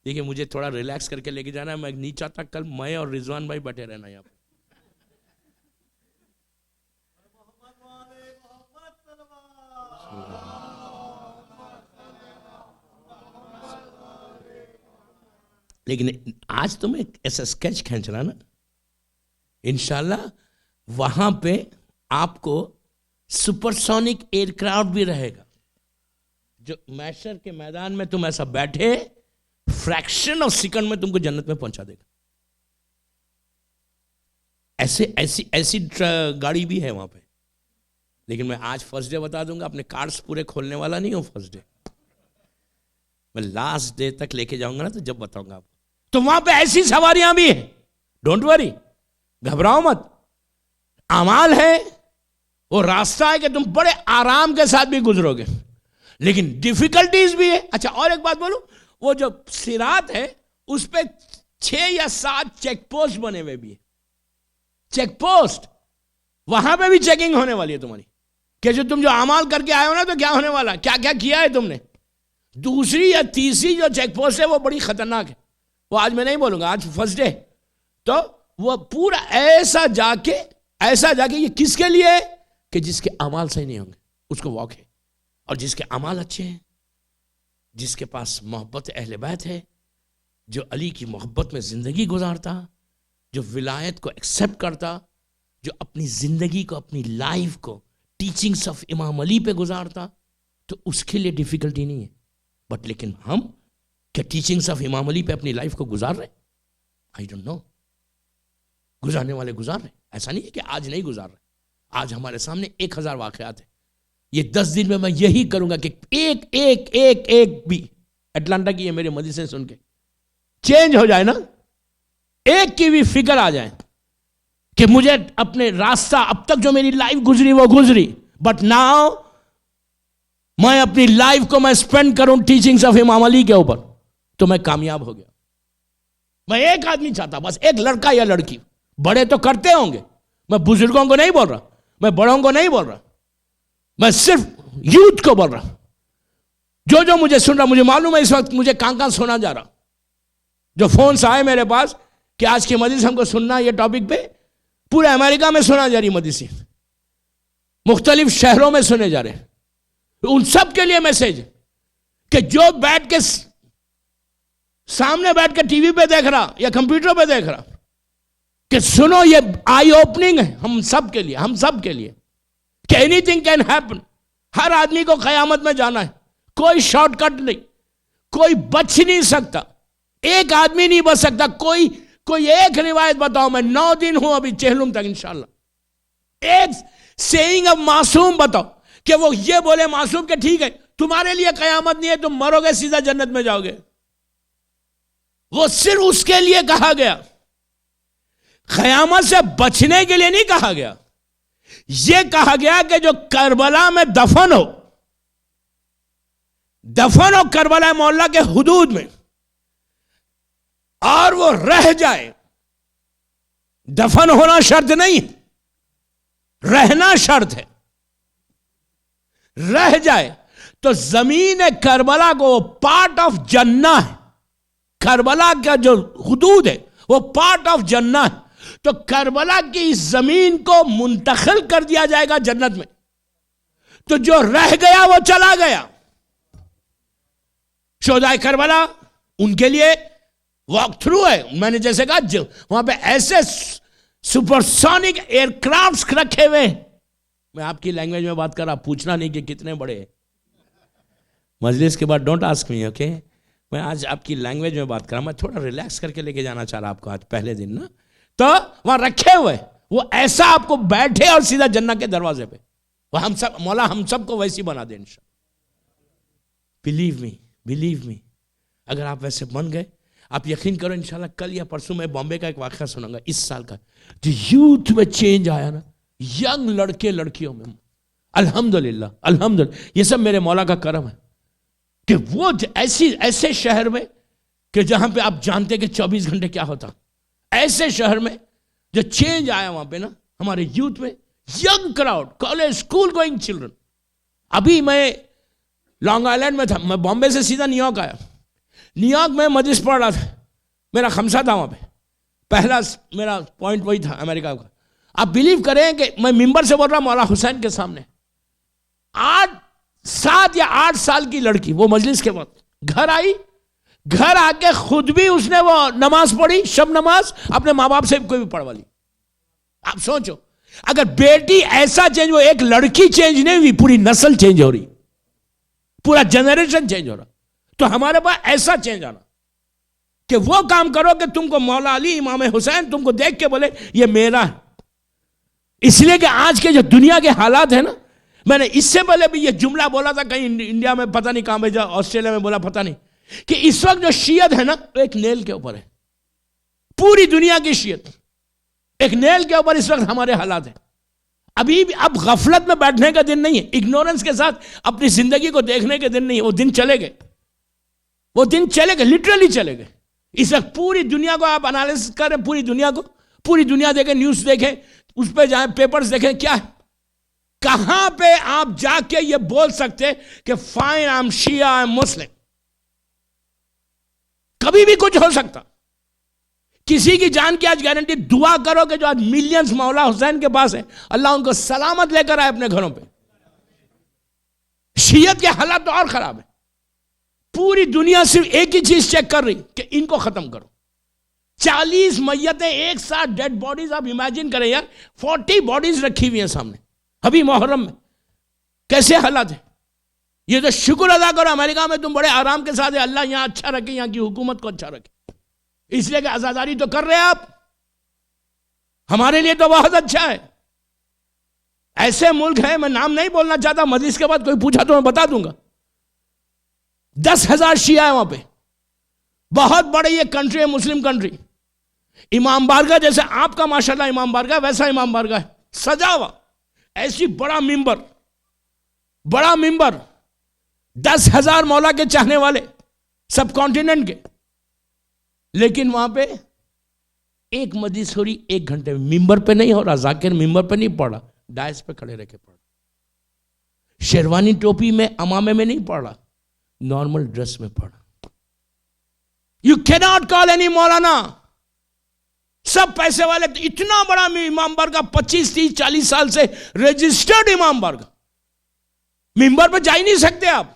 دیکھیں مجھے تھوڑا ریلیکس کر کے لے کے جانا ہے. میں نہیں چاہتا کل میں اور رضوان بھائی بیٹھے رہنا یہاں پہ. لیکن آج تو میں ایسا اسکیچ کھینچ رہا نا، انشاءاللہ وہاں پہ آپ کو سپر سونک ایئر کرافٹ بھی رہے گا، جو محشر کے میدان میں تم ایسا بیٹھے فریکشن آف سیکنڈ میں تم کو جنت میں پہنچا دے گا. ایسی گاڑی بھی ہے وہاں پہ. لیکن میں آج فرسٹ ڈے بتا دوں گا، اپنے کارڈز پورے کھولنے والا نہیں ہوں فرسٹ ڈے. میں لاسٹ ڈے تک لے کے جاؤں گا نا، تو جب بتاؤں گا آپ کو. تو وہاں پہ ایسی سواریاں بھی ہیں، ڈونٹ وری، گھبراؤ مت. اعمال ہے، وہ راستہ ہے کہ تم بڑے آرام کے ساتھ بھی گزرو گے، لیکن ڈیفیکلٹیز بھی ہے. اچھا اور ایک بات بولوں، وہ جو صراط ہے اس پہ 6 یا 7 چیک پوسٹ بنے ہوئے بھی ہیں. چیک پوسٹ، وہاں پہ بھی چیکنگ ہونے والی ہے تمہاری، کہ جو تم جو اعمال کر کے آئے ہو نا، تو کیا ہونے والا، کیا کیا کیا ہے تم نے. دوسری یا تیسری جو چیک پوسٹ ہے وہ بڑی خطرناک ہے، وہ آج میں نہیں بولوں گا، آج فرسٹ ڈے. تو وہ پورا ایسا جا کے یہ کس کے لیے ہے؟ کہ جس کے اعمال صحیح نہیں ہوں گے اس کو واک ہے، اور جس کے اعمال اچھے ہیں، جس کے پاس محبت اہل بیت ہے، جو علی کی محبت میں زندگی گزارتا، جو ولایت کو ایکسیپٹ کرتا، جو اپنی زندگی کو، اپنی لائف کو ٹیچنگز آف امام علی پہ گزارتا، تو اس کے لیے ڈیفیکلٹی نہیں ہے. بٹ لیکن ہم کیا ٹیچنگز آف امام علی پہ اپنی لائف کو گزار رہے؟ I don't know. گزارنے والے گزار رہے، ایسا نہیں ہے کہ آج نہیں گزار رہے. آج ہمارے سامنے 1000 واقعات ہیں. یہ 10 دن میں یہی کروں گا کہ ایک ایک ایک ایک بھی اٹلانٹا کی یہ میرے مجلسیں سن کے چینج ہو جائے نا، ایک کی بھی فکر آ جائے کہ مجھے اپنے راستہ، اب تک جو میری لائف گزری وہ گزری، بٹ ناؤ میں اپنی لائف کو میں اسپینڈ کروں ٹیچنگز آف امام علی کے اوپر، تو میں کامیاب ہو گیا. میں ایک آدمی چاہتا، بس ایک لڑکا یا لڑکی. بڑے تو کرتے ہوں گے، میں بزرگوں کو نہیں بول رہا، میں بڑوں کو نہیں بول رہا، میں صرف یوتھ کو بول رہا. جو مجھے سن رہا، مجھے معلوم ہے اس وقت مجھے کہاں سنا جا رہا. جو فونس آئے میرے پاس کہ آج کی مجلس ہم کو سننا، یہ ٹاپک پہ پورے امریکہ میں سنا جا رہی مجلسیں، مختلف شہروں میں سنے جا رہے ہیں. ان سب کے لیے میسج کہ جو بیٹھ کے سامنے بیٹھ کے ٹی وی پہ دیکھ رہا یا کمپیوٹر پہ دیکھ رہا، کہ سنو، یہ آئی اوپننگ ہے ہم سب کے لیے کہ اینی تھنگ کین ہیپن. ہر آدمی کو قیامت میں جانا ہے، کوئی شارٹ کٹ نہیں، کوئی بچ نہیں سکتا، ایک آدمی نہیں بچ سکتا. کوئی ایک روایت بتاؤ، میں 9 دن ہوں ابھی چہلم تک انشاءاللہ، ایک سیئنگ اب معصوم بتاؤ کہ وہ یہ بولے معصوم کہ ٹھیک ہے تمہارے لیے قیامت نہیں ہے، تم مرو گے سیدھا جنت میں جاؤ گے. وہ صرف اس کے لیے کہا گیا، قیامت سے بچنے کے لیے نہیں کہا گیا. یہ کہا گیا کہ جو کربلا میں دفن ہو کربلا مولا کے حدود میں، اور وہ رہ جائے. دفن ہونا شرط نہیں ہے، رہنا شرط ہے. رہ جائے تو زمین کربلا کو وہ پارٹ آف جنہ ہے، کربلا کا جو حدود ہے وہ پارٹ آف جنہ ہے. تو کربلا کی اس زمین کو منتقل کر دیا جائے گا جنت میں. تو جو رہ گیا وہ چلا گیا. شہدائے کربلا ان کے لیے واک تھرو ہے. میں نے جیسے کہا وہاں پہ ایسے سپرسونک ایئر کرافٹس رکھے ہوئے. میں آپ کی لینگویج میں بات کر رہا, پوچھنا نہیں کہ کتنے بڑے. مجلس کے بعد ڈونٹ آسک می, اوکے. میں آج آپ کی لینگویج میں بات کر رہا ہوں. میں تھوڑا ریلیکس کر کے لے کے جانا چاہ رہا آپ کو آج پہلے دن نا. تو وہاں رکھے ہوئے وہ ایسا آپ کو بیٹھے اور سیدھا جنت کے دروازے پہ. وہ ہم سب, مولا ہم سب کو ویسی بنا دے انشاءاللہ. بلیو می, اگر آپ ویسے بن گئے, آپ یقین کرو انشاءاللہ کل یا پرسوں میں بامبے کا ایک واقعہ سنوں گا اس سال کا, جو یوتھ میں چینج آیا نا, ینگ لڑکے لڑکیوں میں. الحمدللہ یہ سب میرے مولا کا کرم ہے کہ وہ ایسے شہر میں کہ جہاں پہ آپ جانتے کہ 24 گھنٹے کیا ہوتا, ایسے شہر میں جو چینج آیا وہاں پہ نا ہمارے یوتھ میں, young crowd, college school going children. ابھی میں لانگ آئیلینڈ میں تھا, میں بامبے سے سیدھا نیو یارک آیا. نیو یارک میں مجلس پڑھ رہا تھا, میرا خمسہ تھا وہاں پہ, پہلا میرا پوائنٹ وہی تھا امریکہ کا. آپ بلیو کریں کہ میں ممبر سے بول رہا مولا حسین کے سامنے, 7 یا 8 سال کی لڑکی, وہ مجلس کے وقت گھر آئی, گھر آ کے خود بھی اس نے وہ نماز پڑھی, شب نماز, اپنے ماں باپ سے کوئی بھی پڑھوا لی. آپ سوچو اگر بیٹی ایسا چینج ہو, ایک لڑکی چینج نہیں ہوئی, پوری نسل چینج ہو رہی, پورا جنریشن چینج ہو رہا. تو ہمارے پاس ایسا چینج آنا کہ وہ کام کرو کہ تم کو مولا علی امام حسین تم کو دیکھ کے بولے یہ میرا ہے. اس لیے کہ آج کے جو دنیا کے حالات ہیں نا, میں نے اس سے پہلے بھی یہ جملہ بولا تھا کہیں انڈیا میں, پتہ نہیں کہاں بھیجا, آسٹریلیا میں بولا پتہ نہیں, کہ اس وقت جو شیعت ہے نا ایک نیل کے اوپر ہے. پوری دنیا کی شیعت ایک نیل کے اوپر اس وقت ہمارے حالات ہیں. ابھی بھی اب غفلت میں بیٹھنے کا دن نہیں ہے, اگنورنس کے ساتھ اپنی زندگی کو دیکھنے کے دن نہیں ہے. وہ دن چلے گئے, وہ دن چلے گئے, لٹرلی چلے گئے. اس وقت پوری دنیا کو آپ انالیسس کریں, پوری دنیا دیکھیں, نیوز دیکھیں, اس پہ جائیں, پیپرز دیکھیں, کیا ہے, کہاں پہ آپ جا کے یہ بول سکتے کہ فائن آئی ایم شیعہ, آئی ایم مسلم. کبھی بھی کچھ ہو سکتا. کسی کی جان کی آج گارنٹی. دعا کرو کہ جو آج ملینز مولا حسین کے پاس ہیں, اللہ ان کو سلامت لے کر آئے اپنے گھروں پہ. شیعت کے حالات تو اور خراب ہیں. پوری دنیا صرف ایک ہی چیز چیک کر رہی کہ ان کو ختم کرو. 40 میتیں ایک ساتھ, ڈیڈ باڈیز. آپ امیجن کریں یار, 40 باڈیز رکھی ہوئی ہیں سامنے ابھی محرم میں. کیسے حالات ہیں یہ؟ تو شکر ادا کرو امریکہ میں تم بڑے آرام کے ساتھ ہے, اللہ یہاں اچھا رکھے, یہاں کی حکومت کو اچھا رکھے. اس لیے کہ عزاداری تو کر رہے ہیں آپ, ہمارے لیے تو بہت اچھا ہے. ایسے ملک ہیں, میں نام نہیں بولنا چاہتا, مجلس کے بعد کوئی پوچھا تو میں بتا دوں گا, 10,000 شیعہ ہیں وہاں پہ. بہت بڑی یہ کنٹری ہے, مسلم کنٹری. امام بارگاہ جیسے آپ کا ماشاءاللہ امام بارگاہ, ویسا امام بارگاہ ہے, سجا ہوا, ایسی بڑا ممبر, 10,000 مولا کے چاہنے والے سب کانٹیننٹ کے. لیکن وہاں پہ ایک مجلس ہو رہی 1 گھنٹے میں, ممبر پہ نہیں ہو رہا, ذاکر ممبر پہ نہیں پڑھ رہا, ڈائس پہ کھڑے رہ کے پڑھ رہا, شیروانی ٹوپی میں امامے میں نہیں پڑھ رہا, نارمل ڈریس میں پڑھ رہا. You cannot call any مولانا. سب پیسے والے. اتنا بڑا امام بارگاہ, 25, 30, 40 سال سے رجسٹرڈ امام بارگاہ, ممبر پہ جا ہی نہیں سکتے آپ.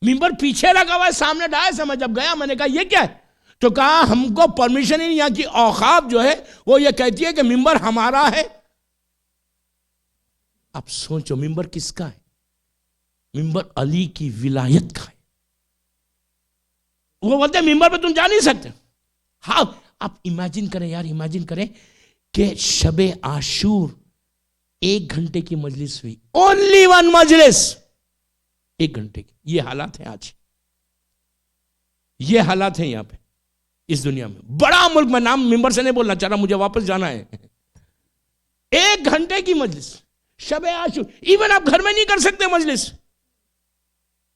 ممبر پیچھے لگا ہوا ہے, سامنے ڈائس ہے. میں جب گیا میں نے کہا یہ کیا ہے, تو کہا ہم کو پرمیشن ہی نہیں, یہاں کی اوقاف جو ہے وہ یہ کہتی ہے کہ ممبر ہمارا ہے. اب سوچو ممبر کس کا ہے؟ ممبر علی کی ولایت کا ہے. وہ بولتے ہیں ممبر پہ تم جا نہیں سکتے. ہاں آپ امیجن کریں یار, امیجن کریں کہ شب عاشور 1 گھنٹے کی مجلس ہوئی, اونلی 1 مجلس 1 گھنٹے کی. یہ حالات ہیں آج, یہ حالات ہیں یہاں پہ اس دنیا میں. بڑا ملک, میں نام ممبر سے نہیں بولنا چاہ رہا, مجھے واپس جانا ہے. 1 گھنٹے کی مجلس شب عاشور. ایون آپ گھر میں نہیں کر سکتے مجلس.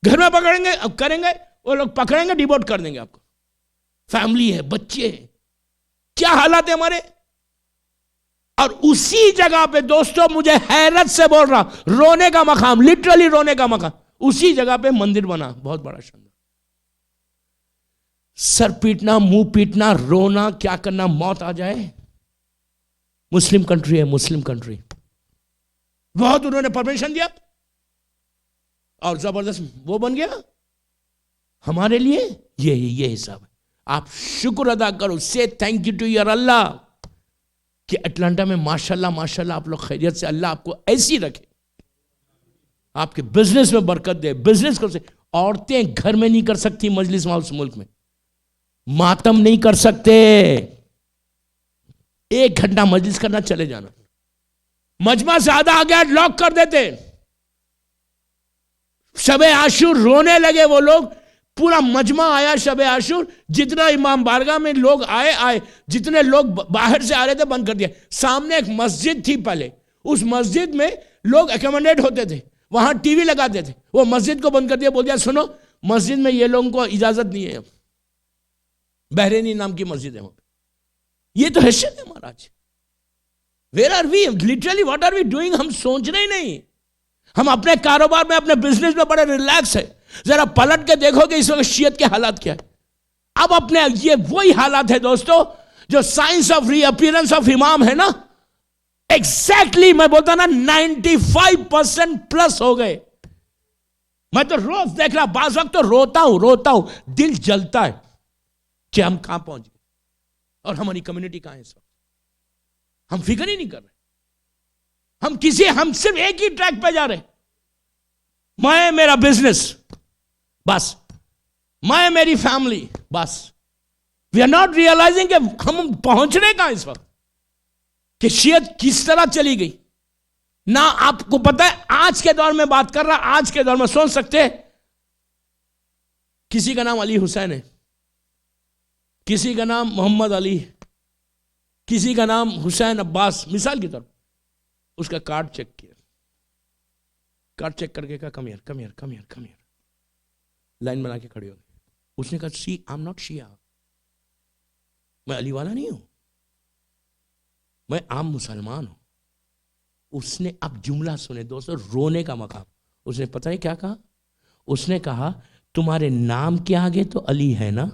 گھر میں پکڑیں گے, اب کریں گے, وہ لوگ پکڑیں گے, ڈیبوٹ کر دیں گے آپ کو. فیملی ہے, بچے ہیں, کیا حالات ہیں ہمارے. اور اسی جگہ پہ دوستوں, مجھے حیرت سے بول رہا, رونے کا مقام, لٹرلی رونے کا مقام, اسی جگہ پہ مندر بنا, بہت بڑا شاندار. سر پیٹنا, منہ پیٹنا, رونا, کیا کرنا, موت آ جائے. مسلم کنٹری ہے, مسلم کنٹری. بہت انہوں نے پرمیشن دیا اور زبردست وہ بن گیا. ہمارے لیے یہ حساب ہے. آپ شکر ادا کرو. سے تھینک یو ٹو یور اللہ کہ اٹلانٹا میں ماشاءاللہ ماشاءاللہ آپ لوگ خیریت سے, اللہ آپ کو ایسی رکھے, آپ کے بزنس میں برکت دے. بزنس کر سکتے, عورتیں گھر میں نہیں کر سکتی مجلس میں, اس ملک میں ماتم نہیں کر سکتے. 1 گھنٹہ مجلس کرنا, چلے جانا. مجمع سے آدھا آ گیا لاک کر دیتے. شب عاشور رونے لگے وہ لوگ, پورا مجمع آیا شب عاشور, جتنا امام بارگاہ میں لوگ آئے, جتنے لوگ باہر سے آ رہے تھے بند کر دیا. سامنے ایک مسجد تھی پہلے, اس مسجد میں لوگ اکوموڈیٹ ہوتے تھے, وہاں ٹی وی لگاتے تھے. وہ مسجد کو بند کر دیا, بول دیا سنو مسجد میں یہ لوگوں کو اجازت نہیں ہے. بحرینی نام کی مسجد ہے وہاں. یہ تو حیثیت ہے مہاراج. Where are we literally, what are we doing? ہم سوچ رہے ہی نہیں. ہم اپنے کاروبار میں اپنے بزنس میں بڑے ریلیکس ہے. ذرا پلٹ کے دیکھو کہ اس وقت شیعت کے حالات کیا ہے. اب اپنے یہ وہی حالات ہے دوستو جو science of reappearance of امام ہے نا, ایگزیکٹلی میں بولتا نا 95% پلس ہو گئے. میں تو روز دیکھ رہا, بعض وقت تو روتا ہوں, دل جلتا ہے کہ ہم کہاں پہنچ گئے اور ہماری کمیونٹی کہاں ہے اس وقت. ہم فکر ہی نہیں کر رہے. ہم صرف ایک ہی ٹریک پہ جا رہے, میں میرا بزنس بس, میں میری فیملی بس. وی آر ناٹ ریئلائزنگ کہ ہم پہنچ رہے کہاں اس وقت, کہ شیعت کس طرح چلی گئی. نہ آپ کو پتہ ہے, آج کے دور میں بات کر رہا, آج کے دور میں سوچ سکتے کسی کا نام علی حسین ہے, کسی کا نام محمد علی, کسی کا نام حسین عباس, مثال کی طور پر اس کا کارڈ چیک کیا, کارڈ چیک کر کے کہا کم ہیئر, لائن بنا کے کھڑے ہو گئے. اس نے کہا سی آئی ایم ناٹ شیعہ, میں علی والا نہیں ہوں, میں عام مسلمان ہوں. اس نے اب جملہ سنے دوستو, رونے کا مقام. اس نے پتہ ہے کیا کہا؟ اس نے کہا تمہارے نام کے آگے تو علی ہے نا.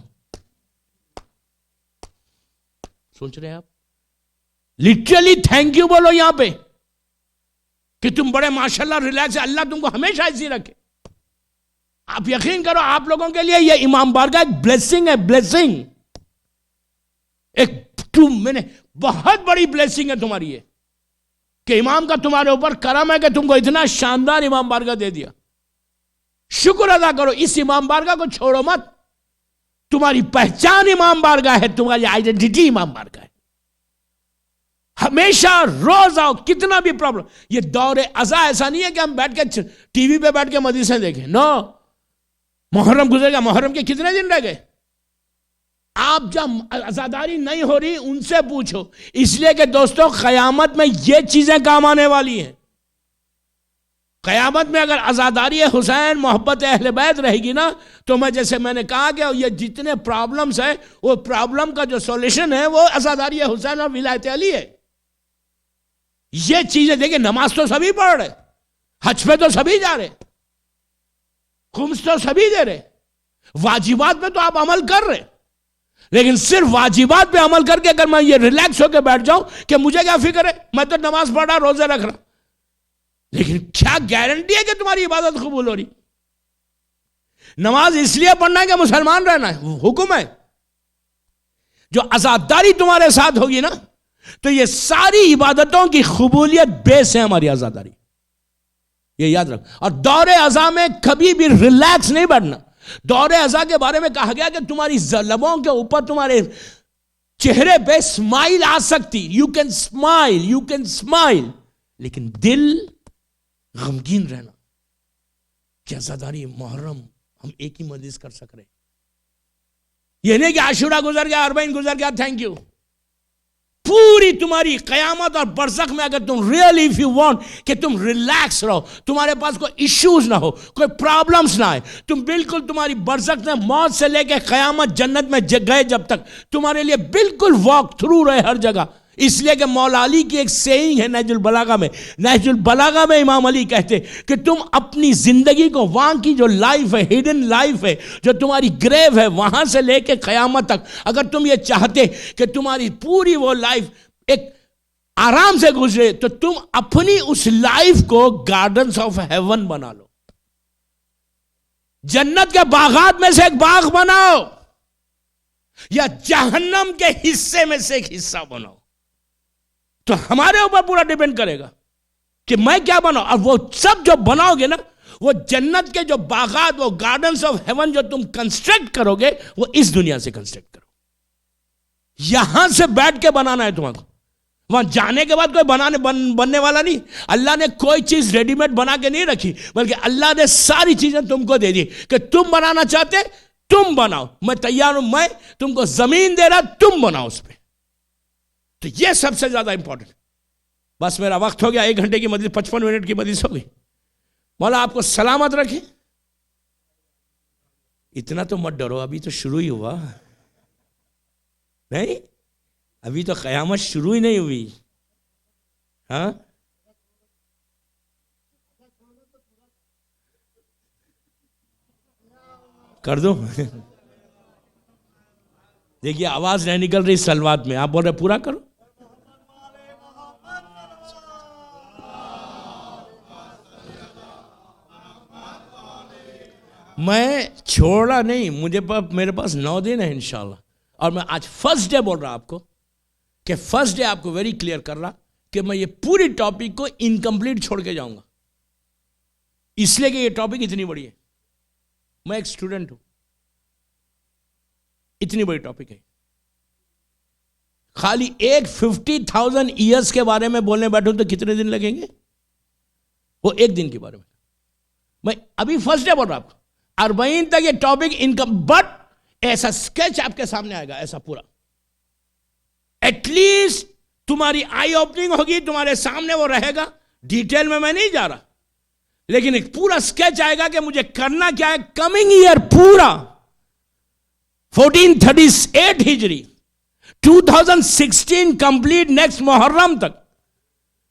سوچ رہے آپ؟ لٹرلی تھینک یو بولو یہاں پہ کہ تم بڑے ماشاءاللہ ریلیکس ہے, اللہ تم کو ہمیشہ ایسی رکھے. آپ یقین کرو آپ لوگوں کے لیے یہ امام بارگاہ ایک بلیسنگ ہے, بلیسنگ, ایک بہت بڑی بلیسنگ ہے تمہاری یہ, کہ امام کا تمہارے اوپر کرم ہے کہ تم کو اتنا شاندار امام بارگاہ دے دیا. شکر ادا کرو, اس امام بارگاہ کو چھوڑو مت. تمہاری پہچان امام بارگاہ ہے, تمہاری آئیڈینٹی امام بارگاہ ہے. ہمیشہ روز آؤ, کتنا بھی پرابلم. یہ دور ازا ایسا نہیں ہے کہ ہم بیٹھ کے ٹی وی پہ بیٹھ کے مدرسے دیکھیں. نو, محرم گزر گیا, محرم کے کتنے دن رہ گئے؟ آپ جب عزاداری نہیں ہو رہی ان سے پوچھو. اس لیے کہ دوستو قیامت میں یہ چیزیں کام آنے والی ہیں. قیامت میں اگر عزاداری حسین, محبت اہل بیت رہے گی نا, تو جیسے میں نے کہا کہ یہ جتنے پرابلمز ہیں, وہ پرابلم کا جو سولوشن ہے وہ عزاداری حسین اور ولایت علی ہے. یہ چیزیں دیکھیں, نماز تو سبھی پڑھ رہے, حج پہ تو سبھی جا رہے, خمس تو سبھی دے رہے, واجبات پہ تو آپ عمل کر رہے. لیکن صرف واجبات پہ عمل کر کے اگر میں یہ ریلیکس ہو کے بیٹھ جاؤں کہ مجھے کیا فکر ہے, میں تو نماز پڑھ رہا, روزے رکھ رہا, لیکن کیا گارنٹی ہے کہ تمہاری عبادت قبول ہو رہی؟ نماز اس لیے پڑھنا ہے کہ مسلمان رہنا ہے, وہ حکم ہے. جو عزاداری تمہارے ساتھ ہوگی نا, تو یہ ساری عبادتوں کی قبولیت بیس ہے ہماری عزاداری. یہ یاد رکھ. اور دور عزا میں کبھی بھی ریلیکس نہیں بیٹھنا. دور عزا کے بارے میں کہا گیا کہ تمہاری لبوں کے اوپر, تمہارے چہرے پہ اسمائل آ سکتی, یو کین اسمائل, لیکن دل غمگین رہنا. کہ عزاداری محرم ہم ایک ہی مجلس کر سک رہے. یہ نہیں کہ عاشورہ گزر گیا, اربعین گزر گیا, تھینک یو. پوری تمہاری قیامت اور برزخ میں اگر تم ریئلی اف یو وانٹ کہ تم ریلیکس رہو, تمہارے پاس کوئی ایشوز نہ ہو, کوئی پرابلمز نہ آئے, تم بالکل تمہاری برزخ میں موت سے لے کے قیامت جنت میں گئے جب تک تمہارے لیے بالکل واک تھرو رہے ہر جگہ. اس لیے کہ مولا علی کی ایک سیئنگ ہے نہج البلاغہ میں, نہج البلاغہ میں امام علی کہتے کہ تم اپنی زندگی کو, وہاں کی جو لائف ہے, ہڈن لائف ہے, جو تمہاری گریو ہے, وہاں سے لے کے قیامت تک, اگر تم یہ چاہتے کہ تمہاری پوری وہ لائف ایک آرام سے گزرے, تو تم اپنی اس لائف کو گارڈنز آف ہیون بنا لو. جنت کے باغات میں سے ایک باغ بناؤ. یا جہنم کے حصے میں سے ایک حصہ بناؤ. تو ہمارے اوپر پورا ڈیپینڈ کرے گا کہ میں کیا بناؤں. اور وہ سب جو بناؤ گے نا، وہ جنت کے جو باغات، وہ گارڈنز آف ہیون جو تم کنسٹرکٹ کرو گے، وہ اس دنیا سے کنسٹرکٹ کرو. یہاں سے بیٹھ کے بنانا ہے تمہیں. وہاں جانے کے بعد کوئی بننے والا نہیں. اللہ نے کوئی چیز ریڈی میڈ بنا کے نہیں رکھی، بلکہ اللہ نے ساری چیزیں تم کو دے دی کہ تم بنانا چاہتے تم بناؤ، میں تیار ہوں. میں تم کو زمین دے رہا، تم بناؤ اس پہ. تو یہ سب سے زیادہ امپورٹنٹ. بس میرا وقت ہو گیا. 1 گھنٹے کی مجلس، 55 منٹ کی مجلس ہو گئی. مولا آپ کو سلامت رکھے. اتنا تو مت ڈرو، ابھی تو شروع ہی ہوا. نہیں، ابھی تو قیامت شروع ہی نہیں ہوئی. ہاں، کر دو. دیکھیے آواز نہیں نکل رہی سلوات میں. آپ بول رہے پورا کرو. میں چھوڑا نہیں، میرے پاس 9 دن ہے انشاءاللہ. اور میں آج فرسٹ ڈے بول رہا آپ کو کہ فرسٹ ڈے آپ کو ویری کلیئر کر رہا کہ میں یہ پوری ٹاپک کو انکمپلیٹ چھوڑ کے جاؤں گا، اس لیے کہ یہ ٹاپک اتنی بڑی ہے. میں ایک اسٹوڈنٹ ہوں، اتنی بڑی ٹاپک ہے. خالی ایک 50,000 ایئرس کے بارے میں بولنے بیٹھوں تو کتنے دن لگیں گے؟ وہ ایک دن کے بارے میں. میں ابھی فرسٹ ڈے بول رہا آپ کو 40 تک یہ ٹاپک انکم، بٹ ایسا سکیچ آپ کے سامنے آئے گا، ایسا پورا. ایٹ لیسٹ تمہاری آئی اوپننگ ہوگی، تمہارے سامنے وہ رہے گا. ڈیٹیل میں نہیں جا رہا، لیکن ایک پورا سکیچ آئے گا کہ مجھے کرنا کیا ہے. کمنگ ایئر پورا 1438 ہجری 2016 کمپلیٹ نیکسٹ محرم تک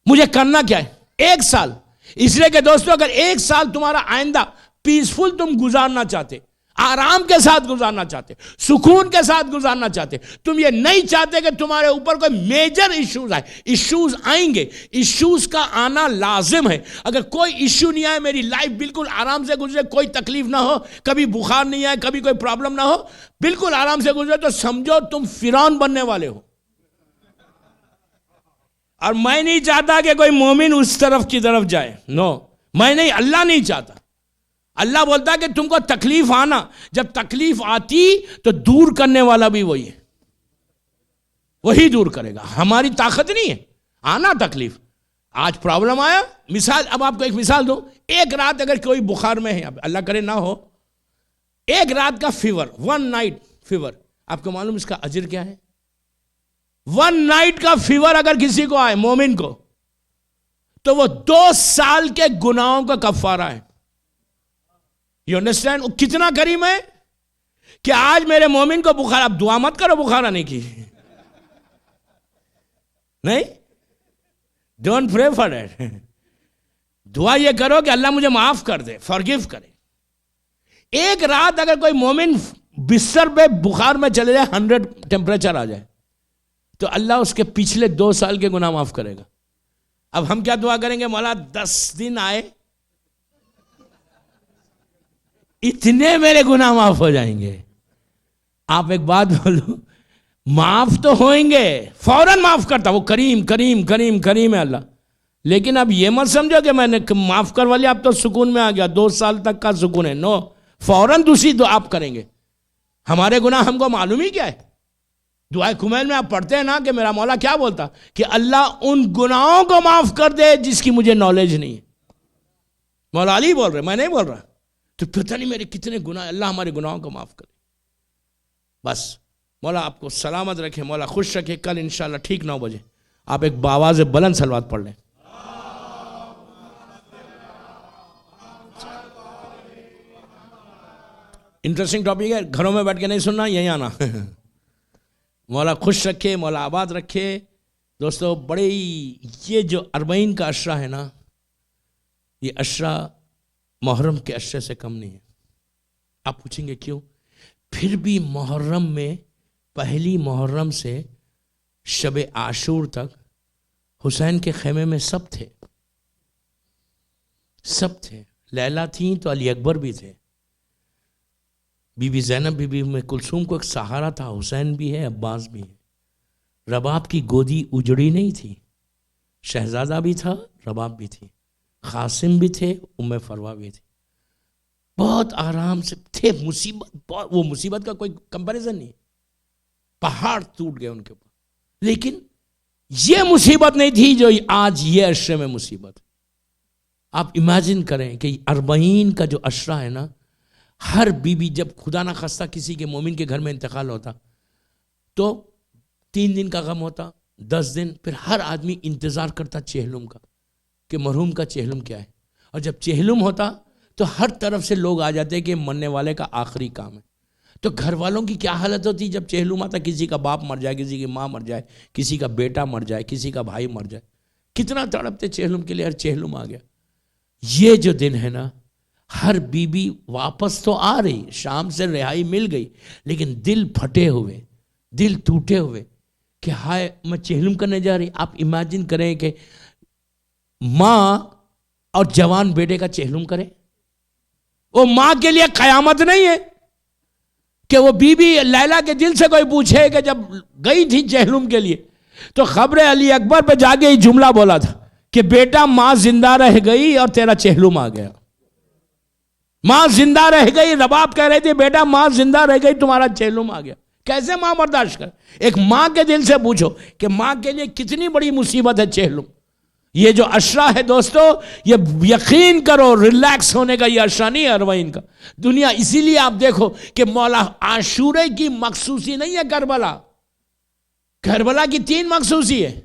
مجھے کرنا کیا ہے. 1 سال. اس لیے کہ دوستو، اگر 1 سال تمہارا آئندہ پیسفل تم گزارنا چاہتے، آرام کے ساتھ گزارنا چاہتے، سکون کے ساتھ گزارنا چاہتے، تم یہ نہیں چاہتے کہ تمہارے اوپر کوئی میجر ایشوز آئے. ایشوز آئیں گے، ایشوز کا آنا لازم ہے. اگر کوئی ایشو نہیں آئے، میری لائف بالکل آرام سے گزرے، کوئی تکلیف نہ ہو، کبھی بخار نہیں آئے، کبھی کوئی پرابلم نہ ہو، بالکل آرام سے گزرے، تو سمجھو تم فرعون بننے والے ہو. اور میں نہیں چاہتا کہ کوئی مومن اس کی طرف جائے. نو، میں نہیں، اللہ نہیں چاہتا. اللہ بولتا ہے کہ تم کو تکلیف آنا، جب تکلیف آتی تو دور کرنے والا بھی وہی ہے، وہی دور کرے گا. ہماری طاقت نہیں ہے آنا تکلیف. آج پرابلم آیا، مثال، اب آپ کو ایک مثال دوں. ایک رات اگر کوئی بخار میں ہے، اللہ کرے نہ ہو، 1 رات کا فیور، 1 نائٹ فیور، آپ کو معلوم اس کا اجر کیا ہے؟ 1 نائٹ کا فیور اگر کسی کو آئے، مومن کو، تو وہ 2 سال کے گناہوں کا کفارہ ہے. You understand? وہ کتنا کریم ہے کہ آج میرے مومن کو بخار، اب دعا مت کرو بخار آنے کی، نہیں، ڈونٹ پرے فار دیٹ. دعا یہ کرو کہ اللہ مجھے معاف کر دے، فارگیو کرے. 1 رات اگر کوئی مومن بستر پہ بخار میں چلے جائے، 100 ٹیمپریچر آ جائے، تو اللہ اس کے پچھلے 2 سال کے گناہ معاف کرے گا. اب ہم کیا دعا کریں گے؟ مولا 10 دن آئے، اتنے میرے گناہ معاف ہو جائیں گے. آپ ایک بات بولو، معاف تو ہوئیں گے، فوراً معاف کرتا. وہ کریم کریم کریم کریم ہے اللہ. لیکن اب یہ مت سمجھو کہ میں نے معاف کروا لیا اب تو سکون میں آ گیا، 2 سال تک کا سکون ہے. نو، فوراً دوسری دعا آپ کریں گے. ہمارے گناہ ہم کو معلوم ہی کیا ہے. دعائے کمیل میں آپ پڑھتے ہیں نا کہ میرا مولا کیا بولتا کہ اللہ ان گناہوں کو معاف کر دے جس کی مجھے نالج نہیں ہے. مولا علی بول رہے، میں نہیں بول رہا. تو پتہ نہیں میرے کتنے گناہ، اللہ ہمارے گناہوں کو معاف کرے. بس مولا آپ کو سلامت رکھے، مولا خوش رکھے. کل انشاءاللہ ٹھیک 9 بجے آپ ایک باواز بلند صلوات پڑھ لیں. انٹرسٹنگ ٹاپک ہے، گھروں میں بیٹھ کے نہیں سننا، یہیں آنا. مولا خوش رکھے، مولا آباد رکھے. دوستو بڑے یہ جو 40 کا عشرہ ہے نا، یہ عشرہ محرم کے عشرے سے کم نہیں ہے. آپ پوچھیں گے کیوں؟ پھر بھی محرم میں، پہلی محرم سے شب عاشور تک حسین کے خیمے میں سب تھے، سب تھے. لیلا تھیں تو علی اکبر بھی تھے. بی بی زینب بی بی ام کلثوم کو ایک سہارا تھا، حسین بھی ہے، عباس بھی ہے۔ رباب کی گودی اجڑی نہیں تھی، شہزادہ بھی تھا، رباب بھی تھی، قاسم بھی تھے، ام فروا بھی تھی، بہت آرام سے تھے۔ مصیبت، وہ مصیبت کا کوئی کمپیریزن نہیں، پہاڑ ٹوٹ گئے ان کے اوپر، لیکن یہ مصیبت نہیں تھی جو آج یہ عشرے میں مصیبت۔ آپ امیجن کریں کہ 40 کا جو عشرہ ہے نا، ہر بیوی جب خدا نہ خواستہ کسی کے مومن کے گھر میں انتقال ہوتا تو 3 دن کا غم ہوتا، 10 دن، پھر ہر آدمی انتظار کرتا چہلم کا کہ مرحوم کا چہلم کیا ہے، اور جب چہلم ہوتا تو ہر طرف سے لوگ آ جاتے کہ مرنے والے کا آخری کام ہے۔ تو گھر والوں کی کیا حالت ہوتی جب چہلم آتا، کسی کا باپ مر جائے، کسی کی ماں مر جائے، کسی کا بیٹا مر جائے، کسی کا بھائی مر جائے، کتنا تڑپتے چہلم کے لیے، اور چہلم آ گیا۔ یہ جو دن ہے نا، ہر بیوی واپس تو آ رہی، شام سے رہائی مل گئی، لیکن دل پھٹے ہوئے، دل ٹوٹے ہوئے کہ ہائے میں چہلم کرنے جا رہی۔ آپ امیجن کریں کہ ماں اور جوان بیٹے کا چہلم کرے، وہ ماں کے لیے قیامت نہیں ہے کہ وہ بی بی لیلا کے دل سے کوئی پوچھے کہ جب گئی تھی چہلم کے لیے تو خبر علی اکبر پہ جا کے یہ جملہ بولا تھا کہ بیٹا ماں زندہ رہ گئی اور تیرا چہلم آ گیا۔ ماں زندہ رہ گئی، رباب کہہ رہے تھے بیٹا ماں زندہ رہ گئی، تمہارا چہلم آ گیا۔ کیسے ماں برداشت کر؟ ایک ماں کے دل سے پوچھو کہ ماں کے لیے کتنی بڑی مصیبت ہے چہلم۔ یہ جو عشرہ ہے دوستو، یہ یقین کرو ریلیکس ہونے کا یہ عشرہ نہیں ہے 40 کا۔ دنیا اسی لیے آپ دیکھو کہ مولا عاشورے کی مخصوصی نہیں ہے کربلا، کربلا کی 3 مخصوصی ہے،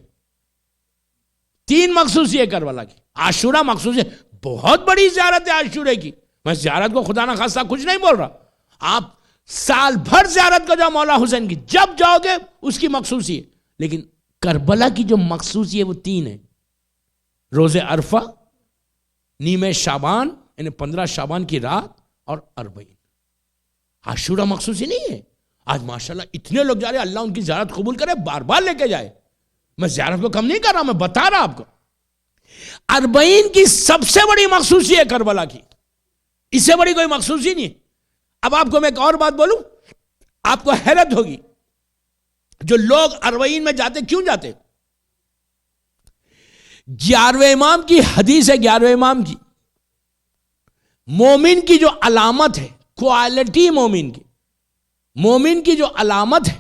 3 مخصوصی ہے کربلا کی۔ عاشورہ مخصوصی ہے، بہت بڑی زیارت ہے عاشورے کی۔ میں زیارت کو خدا نہ خواستہ کچھ نہیں بول رہا، آپ سال بھر زیارت کو جاؤ مولا حسین کی، جب جاؤ گے اس کی مخصوصی ہے، لیکن کربلا کی جو مخصوصی ہے وہ 3 ہے: روز عرفہ، نیمہ شعبان یعنی 15 شعبان کی رات، اور 40۔ عاشورہ مخصوصی نہیں ہے۔ آج ماشاءاللہ اتنے لوگ جا رہے ہیں، اللہ ان کی زیارت قبول کرے، بار بار لے کے جائے۔ میں زیارت کو کم نہیں کر رہا، میں بتا رہا آپ کو 40 کی سب سے بڑی مخصوصی ہے کربلا کی، اس سے بڑی کوئی مخصوصی نہیں ہے۔ اب آپ کو میں ایک اور بات بولوں، آپ کو حیرت ہوگی، جو لوگ 40 میں جاتے کیوں جاتے؟ 11ویں امام کی حدیث ہے، 11ویں امام کی، مومن کی جو علامت ہے، کوالٹی مومن کی جو علامت ہے،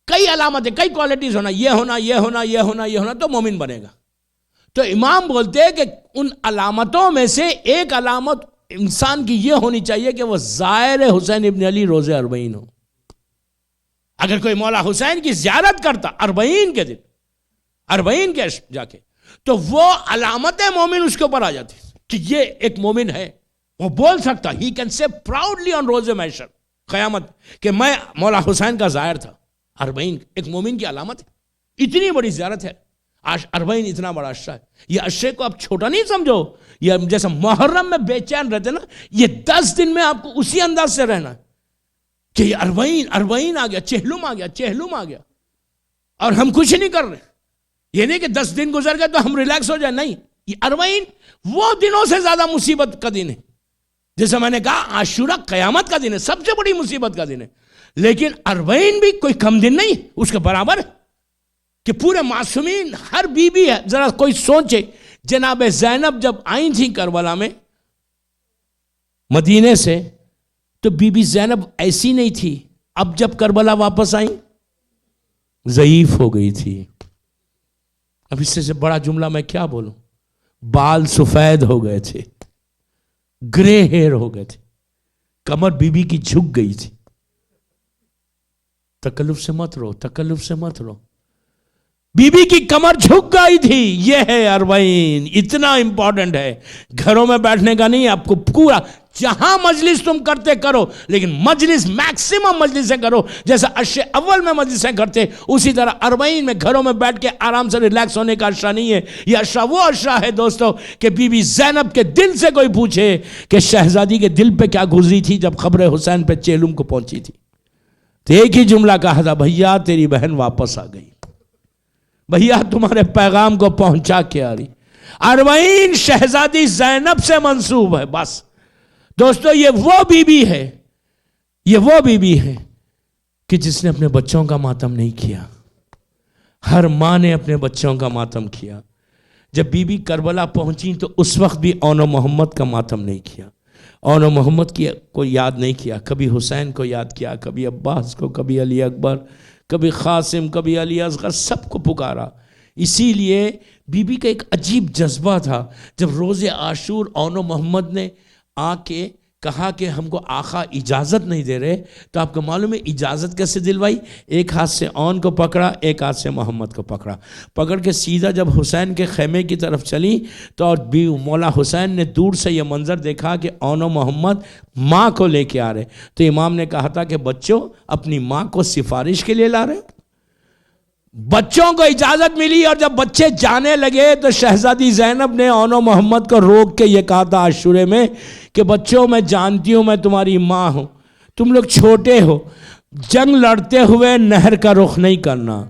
کئی علامت ہے، کئی کوالٹیز ہونا، یہ ہونا، یہ ہونا، یہ ہونا، یہ ہونا، تو مومن بنے گا۔ تو امام بولتے ہیں کہ ان علامتوں میں سے ایک علامت انسان کی یہ ہونی چاہیے کہ وہ زائر حسین ابن علی روز 40 ہو۔ اگر کوئی مولا حسین کی زیارت کرتا 40 کے دن، 40 کے جا کے، تو وہ علامت مومن اس کے اوپر آ جاتی کہ یہ ایک مومن ہے۔ وہ بول سکتا، ہی کین سے پراؤڈلی آن روز محشر، قیامت، کہ میں مولا حسین کا زائر تھا۔ 40 ایک مومن کی علامت ہے، اتنی بڑی زیارت ہے۔ آج 40 اتنا بڑا عشرہ ہے، یہ عشرے کو آپ چھوٹا نہیں سمجھو۔ یہ جیسا محرم میں بے چین رہتے نا، یہ 10 دن میں آپ کو اسی انداز سے رہنا ہے کہ یہ 40 آ گیا، چہلم آ گیا، چہلم آ گیا، اور ہم کچھ نہیں کر رہے۔ یہ نہیں کہ 10 دن گزر گئے تو ہم ریلیکس ہو جائیں، نہیں، یہ 40 وہ دنوں سے زیادہ مصیبت کا دن ہے۔ جیسے میں نے کہا عاشورہ قیامت کا دن ہے، سب سے بڑی مصیبت کا دن ہے، لیکن 40 بھی کوئی کم دن نہیں، اس کے برابر ہے کہ پورے معصومین، ہر بی بی ہے۔ ذرا کوئی سوچے، جناب زینب جب آئی تھی کربلا میں مدینے سے، تو بی بی زینب ایسی نہیں تھی، اب جب کربلا واپس آئیں ضعیف ہو گئی تھی۔ اب اس سے بڑا جملہ میں کیا بولوں، بال سفید ہو گئے تھے، گرے ہیئر ہو گئے تھے، کمر بی بی کی جھک گئی تھی۔ تکلف سے مت رو، تکلف سے مت رو، بی بی کی کمر جھک گئی تھی۔ یہ ہے 40، اتنا امپورٹنٹ ہے، گھروں میں بیٹھنے کا نہیں، آپ کو پورا جہاں مجلس تم کرتے کرو، لیکن مجلس میکسیمم مجلسیں کرو، جیسا عشر اول میں مجلسیں کرتے اسی طرح 40 میں گھروں میں بیٹھ کے آرام سے ریلیکس ہونے کا عشرہ نہیں ہے۔ یہ عشرہ وہ عشرہ ہے دوستو کہ بی بی زینب کے دل سے کوئی پوچھے کہ شہزادی کے دل پہ کیا گزری تھی جب خبر حسین پہ چہلم کو پہنچی تھی، تو ایک ہی جملہ کہا تھا، بھیا تیری بہن واپس آ گئی، بھیا تمہارے پیغام کو پہنچا کے آ رہی۔ 40 شہزادی زینب سے منسوب ہے۔ بس دوستو یہ وہ بی بی ہے یہ وہ بیوی ہے کہ جس نے اپنے بچوں کا ماتم نہیں کیا. ہر ماں نے اپنے بچوں کا ماتم کیا. جب بی بی کربلا پہنچی تو اس وقت بھی اون و محمد کا ماتم نہیں کیا. اون و محمد کو یاد نہیں کیا. کبھی حسین کو یاد کیا, کبھی عباس کو, کبھی علی اکبر, کبھی قاسم, کبھی علی اصغر, سب کو پکارا. اسی لیے بی بی کا ایک عجیب جذبہ تھا. جب روز عاشور اون و محمد نے آ کے کہا کہ ہم کو آقا اجازت نہیں دے رہے, تو آپ کو معلوم ہے اجازت کیسے دلوائی؟ ایک ہاتھ سے اون کو پکڑا, ایک ہاتھ سے محمد کو پکڑا, پکڑ کے سیدھا جب حسین کے خیمے کی طرف چلی تو اور مولا حسین نے دور سے یہ منظر دیکھا کہ اون و محمد ماں کو لے کے آ رہے. تو امام نے کہا تھا کہ بچوں اپنی ماں کو سفارش کے لیے لا رہے. بچوں کو اجازت ملی, اور جب بچے جانے لگے تو شہزادی زینب نے اون و محمد کو روک کے یہ کہا تھا عاشورے میں کہ بچوں میں جانتی ہوں میں تمہاری ماں ہوں, تم لوگ چھوٹے ہو, جنگ لڑتے ہوئے نہر کا رخ نہیں کرنا.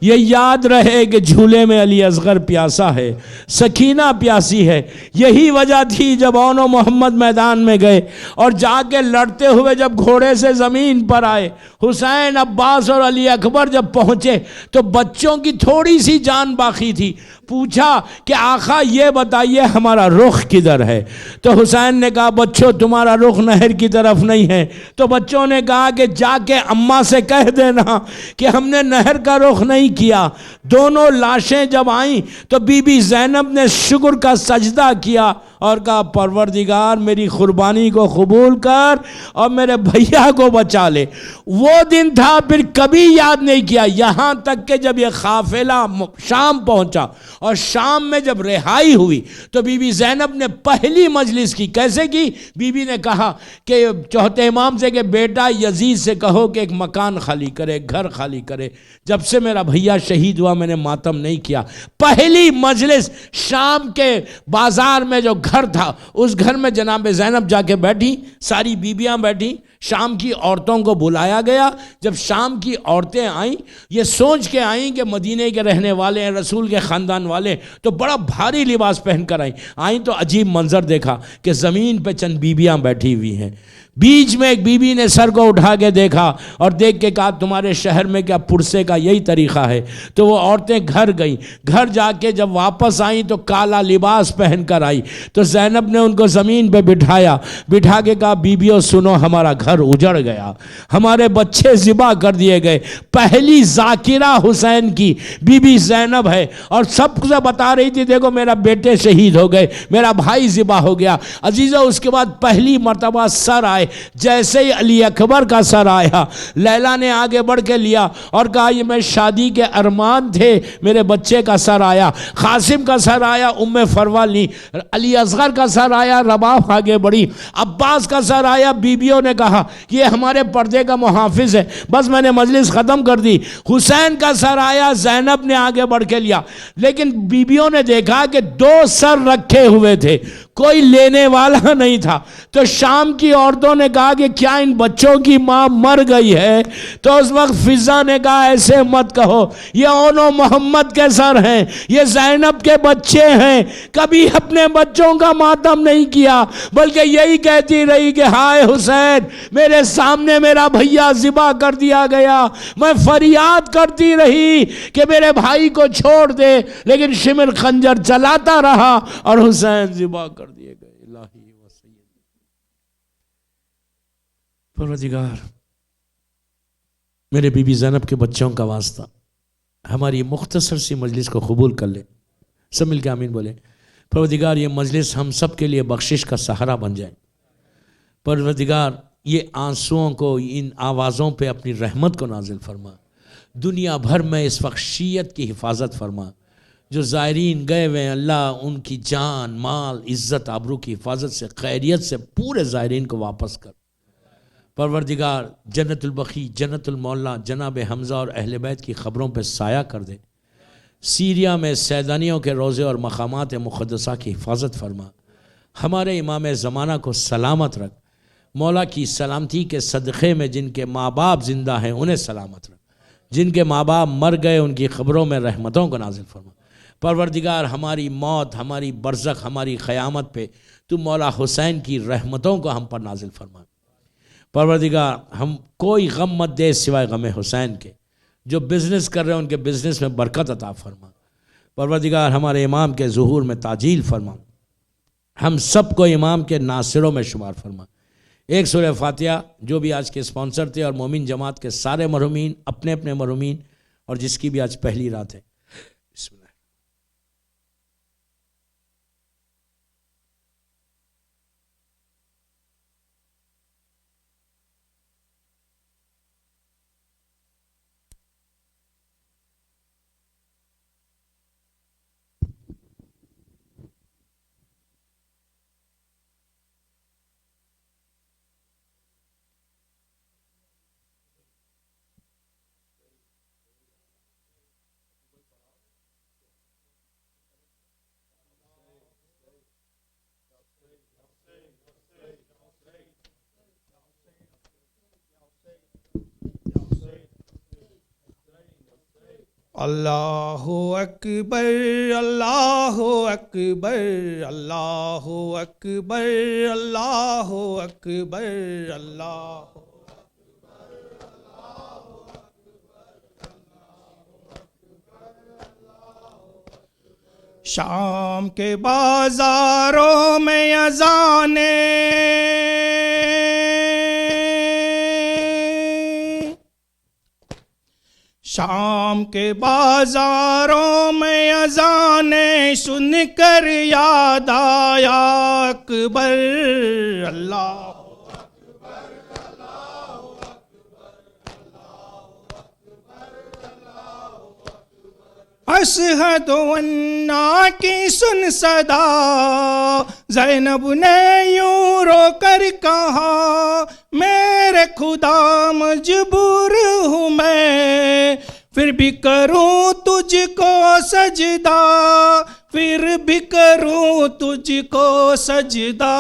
یہ یاد رہے کہ جھولے میں علی اصغر پیاسا ہے, سکینہ پیاسی ہے. یہی وجہ تھی جب اون و محمد میدان میں گئے اور جا کے لڑتے ہوئے جب گھوڑے سے زمین پر آئے, حسین, عباس اور علی اکبر جب پہنچے تو بچوں کی تھوڑی سی جان باقی تھی. پوچھا کہ آقا یہ بتائیے ہمارا رخ کدھر ہے؟ تو حسین نے کہا بچوں تمہارا رخ نہر کی طرف نہیں ہے. تو بچوں نے کہا کہ جا کے اماں سے کہہ دینا کہ ہم نے نہر کا رخ نہیں کیا. دونوں لاشیں جب آئیں تو بی بی زینب نے شکر کا سجدہ کیا اور کہا پروردگار میری قربانی کو قبول کر اور میرے بھیا کو بچا لے. وہ دن تھا پھر کبھی یاد نہیں کیا, یہاں تک کہ جب یہ قافلہ شام پہنچا اور شام میں جب رہائی ہوئی تو بی بی زینب نے پہلی مجلس کی. کیسے کی؟ بی بی نے کہا کہ چوتھے امام سے کہ بیٹا یزید سے کہو کہ ایک مکان خالی کرے, گھر خالی کرے. جب سے میرا بھیا شہید ہوا میں نے ماتم نہیں کیا. پہلی مجلس شام کے بازار میں جو گھر تھا اس گھر میں جناب زینب جا کے بیٹھی, ساری بیویاں بیٹھی. شام کی عورتوں کو بلایا گیا. جب شام کی عورتیں آئیں یہ سوچ کے آئیں کہ مدینے کے رہنے والے ہیں, رسول کے خاندان والے, تو بڑا بھاری لباس پہن کر آئیں تو عجیب منظر دیکھا کہ زمین پہ چند بیویاں بیٹھی ہوئی ہیں. بیچ میں ایک بیوی نے سر کو اٹھا کے دیکھا اور دیکھ کے کہا تمہارے شہر میں کیا پرسے کا یہی طریقہ ہے؟ تو وہ عورتیں گھر گئیں. گھر جا کے جب واپس آئیں تو کالا لباس پہن کر آئی. تو زینب نے ان کو زمین پہ بٹھایا, بٹھا کے کہا بیبیوں سنو ہمارا گھر اجڑ گیا, ہمارے بچے ذبح کر دیے گئے. پہلی ذاکرہ حسین کی بی بی زینب ہے اور سب کو بتا رہی تھی دیکھو میرا بیٹے شہید ہو گئے, میرا بھائی ذبح ہو گیا. عزیزو اس کے بعد پہلی مرتبہ سر آئے. جیسے ہی علی اکبر کا سر آیا لیلا نے آگے بڑھ کے لیا اور کہا یہ میں شادی کے ارمان تھے, میرے بچے کا سر آیا. قاسم کا سر آیا, ام فروا لی. علی اصغر کا سر آیا, رباب آگے بڑھی. عباس کا سر آیا, بیویوں نے کہا یہ ہمارے پردے کا محافظ ہے, بس میں نے مجلس ختم کر دی. حسین کا سر آیا, زینب نے آگے بڑھ کے لیا. لیکن بیویوں نے دیکھا کہ دو سر رکھے ہوئے تھے, کوئی لینے والا نہیں تھا. تو شام کی عورتوں نے کہا کہ کیا ان بچوں کی ماں مر گئی ہے؟ تو اس وقت فضا نے کہا ایسے مت کہو, یہ اون و محمد کے سر ہیں, یہ زینب کے بچے ہیں. کبھی اپنے بچوں کا ماتم نہیں کیا بلکہ یہی کہتی رہی کہ ہائے حسین میرے سامنے میرا بھیا ذبح کر دیا گیا. میں فریاد کرتی رہی کہ میرے بھائی کو چھوڑ دے, لیکن شمر خنجر چلاتا رہا اور حسین ذبح کر دیے گئے. الہی و سید پروردگار میرے بی بی زینب کے بچوں کا واسطہ ہماری مختصر سی مجلس کو قبول کر لے. سب مل کے آمین بولے. پروردگار یہ مجلس ہم سب کے لیے بخشش کا سہارا بن جائے. پروردگار یہ آنسوؤں کو, ان آوازوں پہ اپنی رحمت کو نازل فرما. دنیا بھر میں اس وقت شیعت کی حفاظت فرما. جو زائرین گئے ہوئے ہیں اللہ ان کی جان, مال, عزت, آبرو کی حفاظت سے, خیریت سے پورے زائرین کو واپس کر. پروردگار جنت البقیع, جنت المولا, جناب حمزہ اور اہل بیت کی خبروں پہ سایہ کر دے. سیریا میں سیدانیوں کے روزے اور مقامات مقدسہ کی حفاظت فرما. ہمارے امام زمانہ کو سلامت رکھ. مولا کی سلامتی کے صدقے میں جن کے ماں باپ زندہ ہیں انہیں سلامت رکھ. جن کے ماں باپ مر گئے ان کی خبروں میں رحمتوں کو نازل فرما. پروردگار ہماری موت, ہماری برزخ, ہماری قیامت پہ تو مولا حسین کی رحمتوں کو ہم پر نازل فرما. پروردگار ہم کوئی غم مت دے سوائے غم حسین کے، جو بزنس کر رہے ہیں ان کے بزنس میں برکت عطا فرما۔ پروردگار ہمارے امام کے ظہور میں تعجیل فرما، ہم سب کو امام کے ناصروں میں شمار فرما۔ ایک سورہ فاتحہ جو بھی آج کے اسپانسر تھے اور مومن جماعت کے سارے مرحومین، اپنے اپنے مرحومین، اور جس کی بھی آج پہلی رات ہے۔ بسم اللہ۔ اللہ اکبر اللہ اکبر اللہ اکبر اللہ اکبر اللہ شام کے بازاروں میں اذانیں شام کے بازاروں میں اذانیں سن کر یاد آیا اکبر اللہ اشہد ان کی سن صدا زینب نے یوں رو کر کہا میرے خدا مجبور ہوں میں پھر بھی کروں تجھ کو سجدہ پھر بھی کروں تجھ کو سجدہ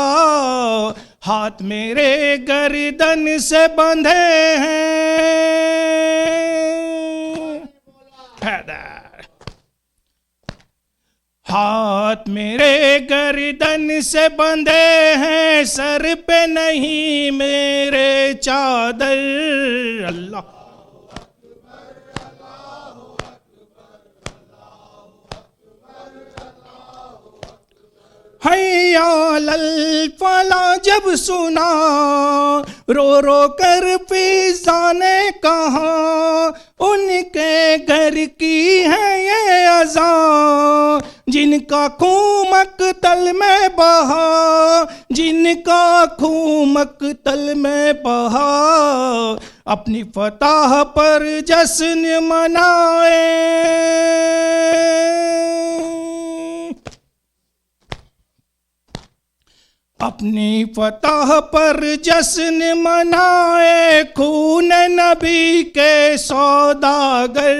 ہاتھ میرے گردن سے بندھے ہیں ہاتھ میرے گردن سے بندھے ہیں سر پہ نہیں میرے چادر اللہ حی علی الفلاح جب سنا رو رو کر فضا نے کہا ان کے گھر کی ہے یہ اذان جن کا خون مقتل میں بہا جن کا خون مقتل میں بہا اپنی فتح پر جشن منائے اپنی فتح پر جشن منائے خون نبی کے سوداگر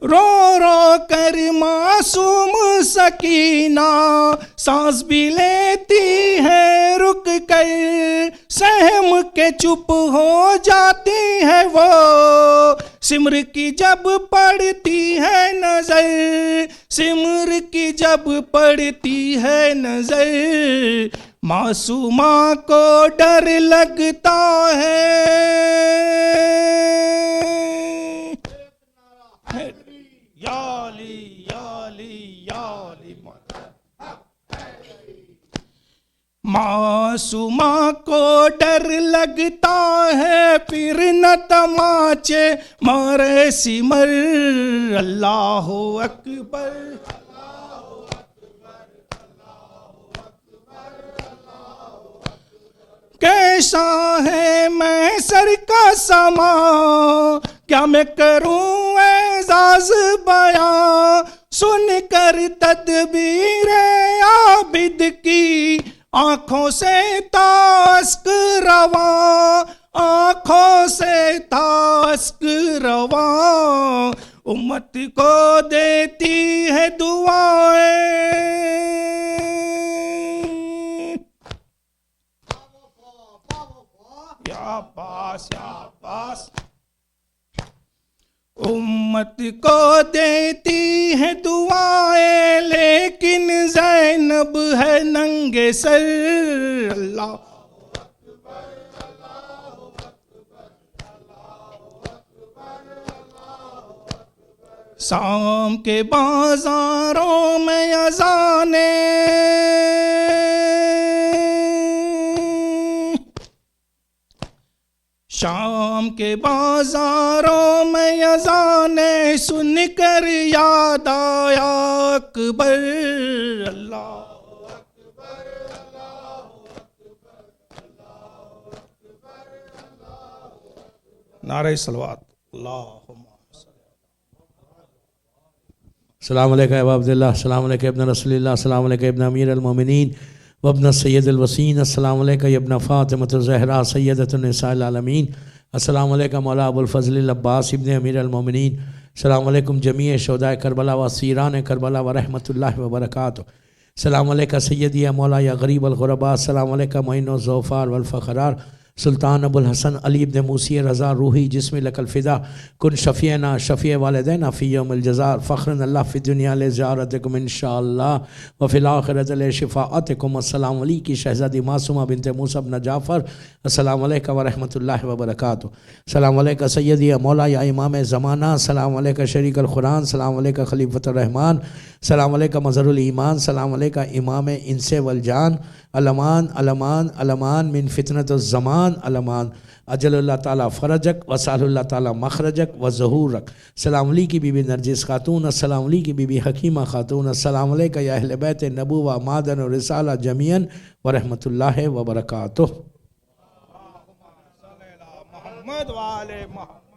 رو رو کر معصوم سکینہ سانس بھی لیتی ہے رک کر سہم کے چپ ہو جاتی ہے وہ سمر کی جب پڑتی ہے نظر سمر کی جب پڑتی ہے نظر معصومہ کو ڈر لگتا ہے یا علی یا علی یا علی معصومہ کو ڈر لگتا ہے پھر نہ تماچے مارے سمر اللہ اکبر کیسا ہے میں سر کا سما کیا میں کروں اعزاز بیاں سن کر تدبیر عابد کی آنکھوں سے تاشک رواں آنکھوں سے تاشک رواں امت کو دیتی ہے دعائیں یا عباس امت کو دیتی ہے دعائیں لیکن زینب ہے ننگے سر. اللہ شام کے بازاروں میں اذانیں، شام کے بازاروں میں اذانیں سن کر یاد آیا اکبر. اللہ نعرہ صلوات. اللہم السلام علیکم ابا عبداللہ، السلام علیکم ابن رسول اللہ، السلام علیکم ابن امیر المومنین وابن سید الوسین، السلام علیکم ابن فاطمۃ الزہرا سیدۃ النساء العالمین، السلام علیکم مولا ابو الفضل العباس ابن امیر المومنین، السلام علیکم جمیع شہداء کربلا و سیران کربلا و رحمۃ اللہ وبرکاتہ، السلام علیکم سیدی مولا یا غریب الغرباء، السلام علیکم معین الظفار والفخرار سلطان ابو الحسن علی ابن موسی رضا روحی جسم لک الفدا، کن شفیعنا شفیع والدینا فی یوم الجزار، فخرن اللہ فی الدنیا لزیارتکم انشاءاللہ وفی الآخرت لشفاعتکم. السلام علیکم کی شہزادی معصومہ بنت موسیٰ بن جعفر، السلام علیکم ورحمۃ اللہ وبرکاتہ، السلام علیکم سیدی مولا یا امام زمانہ، السلام علیکم شریک القرآن، السلام علیکم خلیفۃ الرحمن، السلام علیکم مظہر الایمان، السلام علیکم امام انس والجان، علمان علمان علمان من فتنة الزمان علمان، اجل اللہ تعالیٰ فرجک وسال اللہ تعالیٰ مخرجک و ظہورک. السلام علیکم بی بی نرجس خاتون، السلام علیکم بی بی حکیمہ خاتون، السلام علیکم یا اہل بیت نبوہ مادن و رسالہ جمیعاً ورحمۃ اللہ وبرکاتہ. محمد وآل محمد.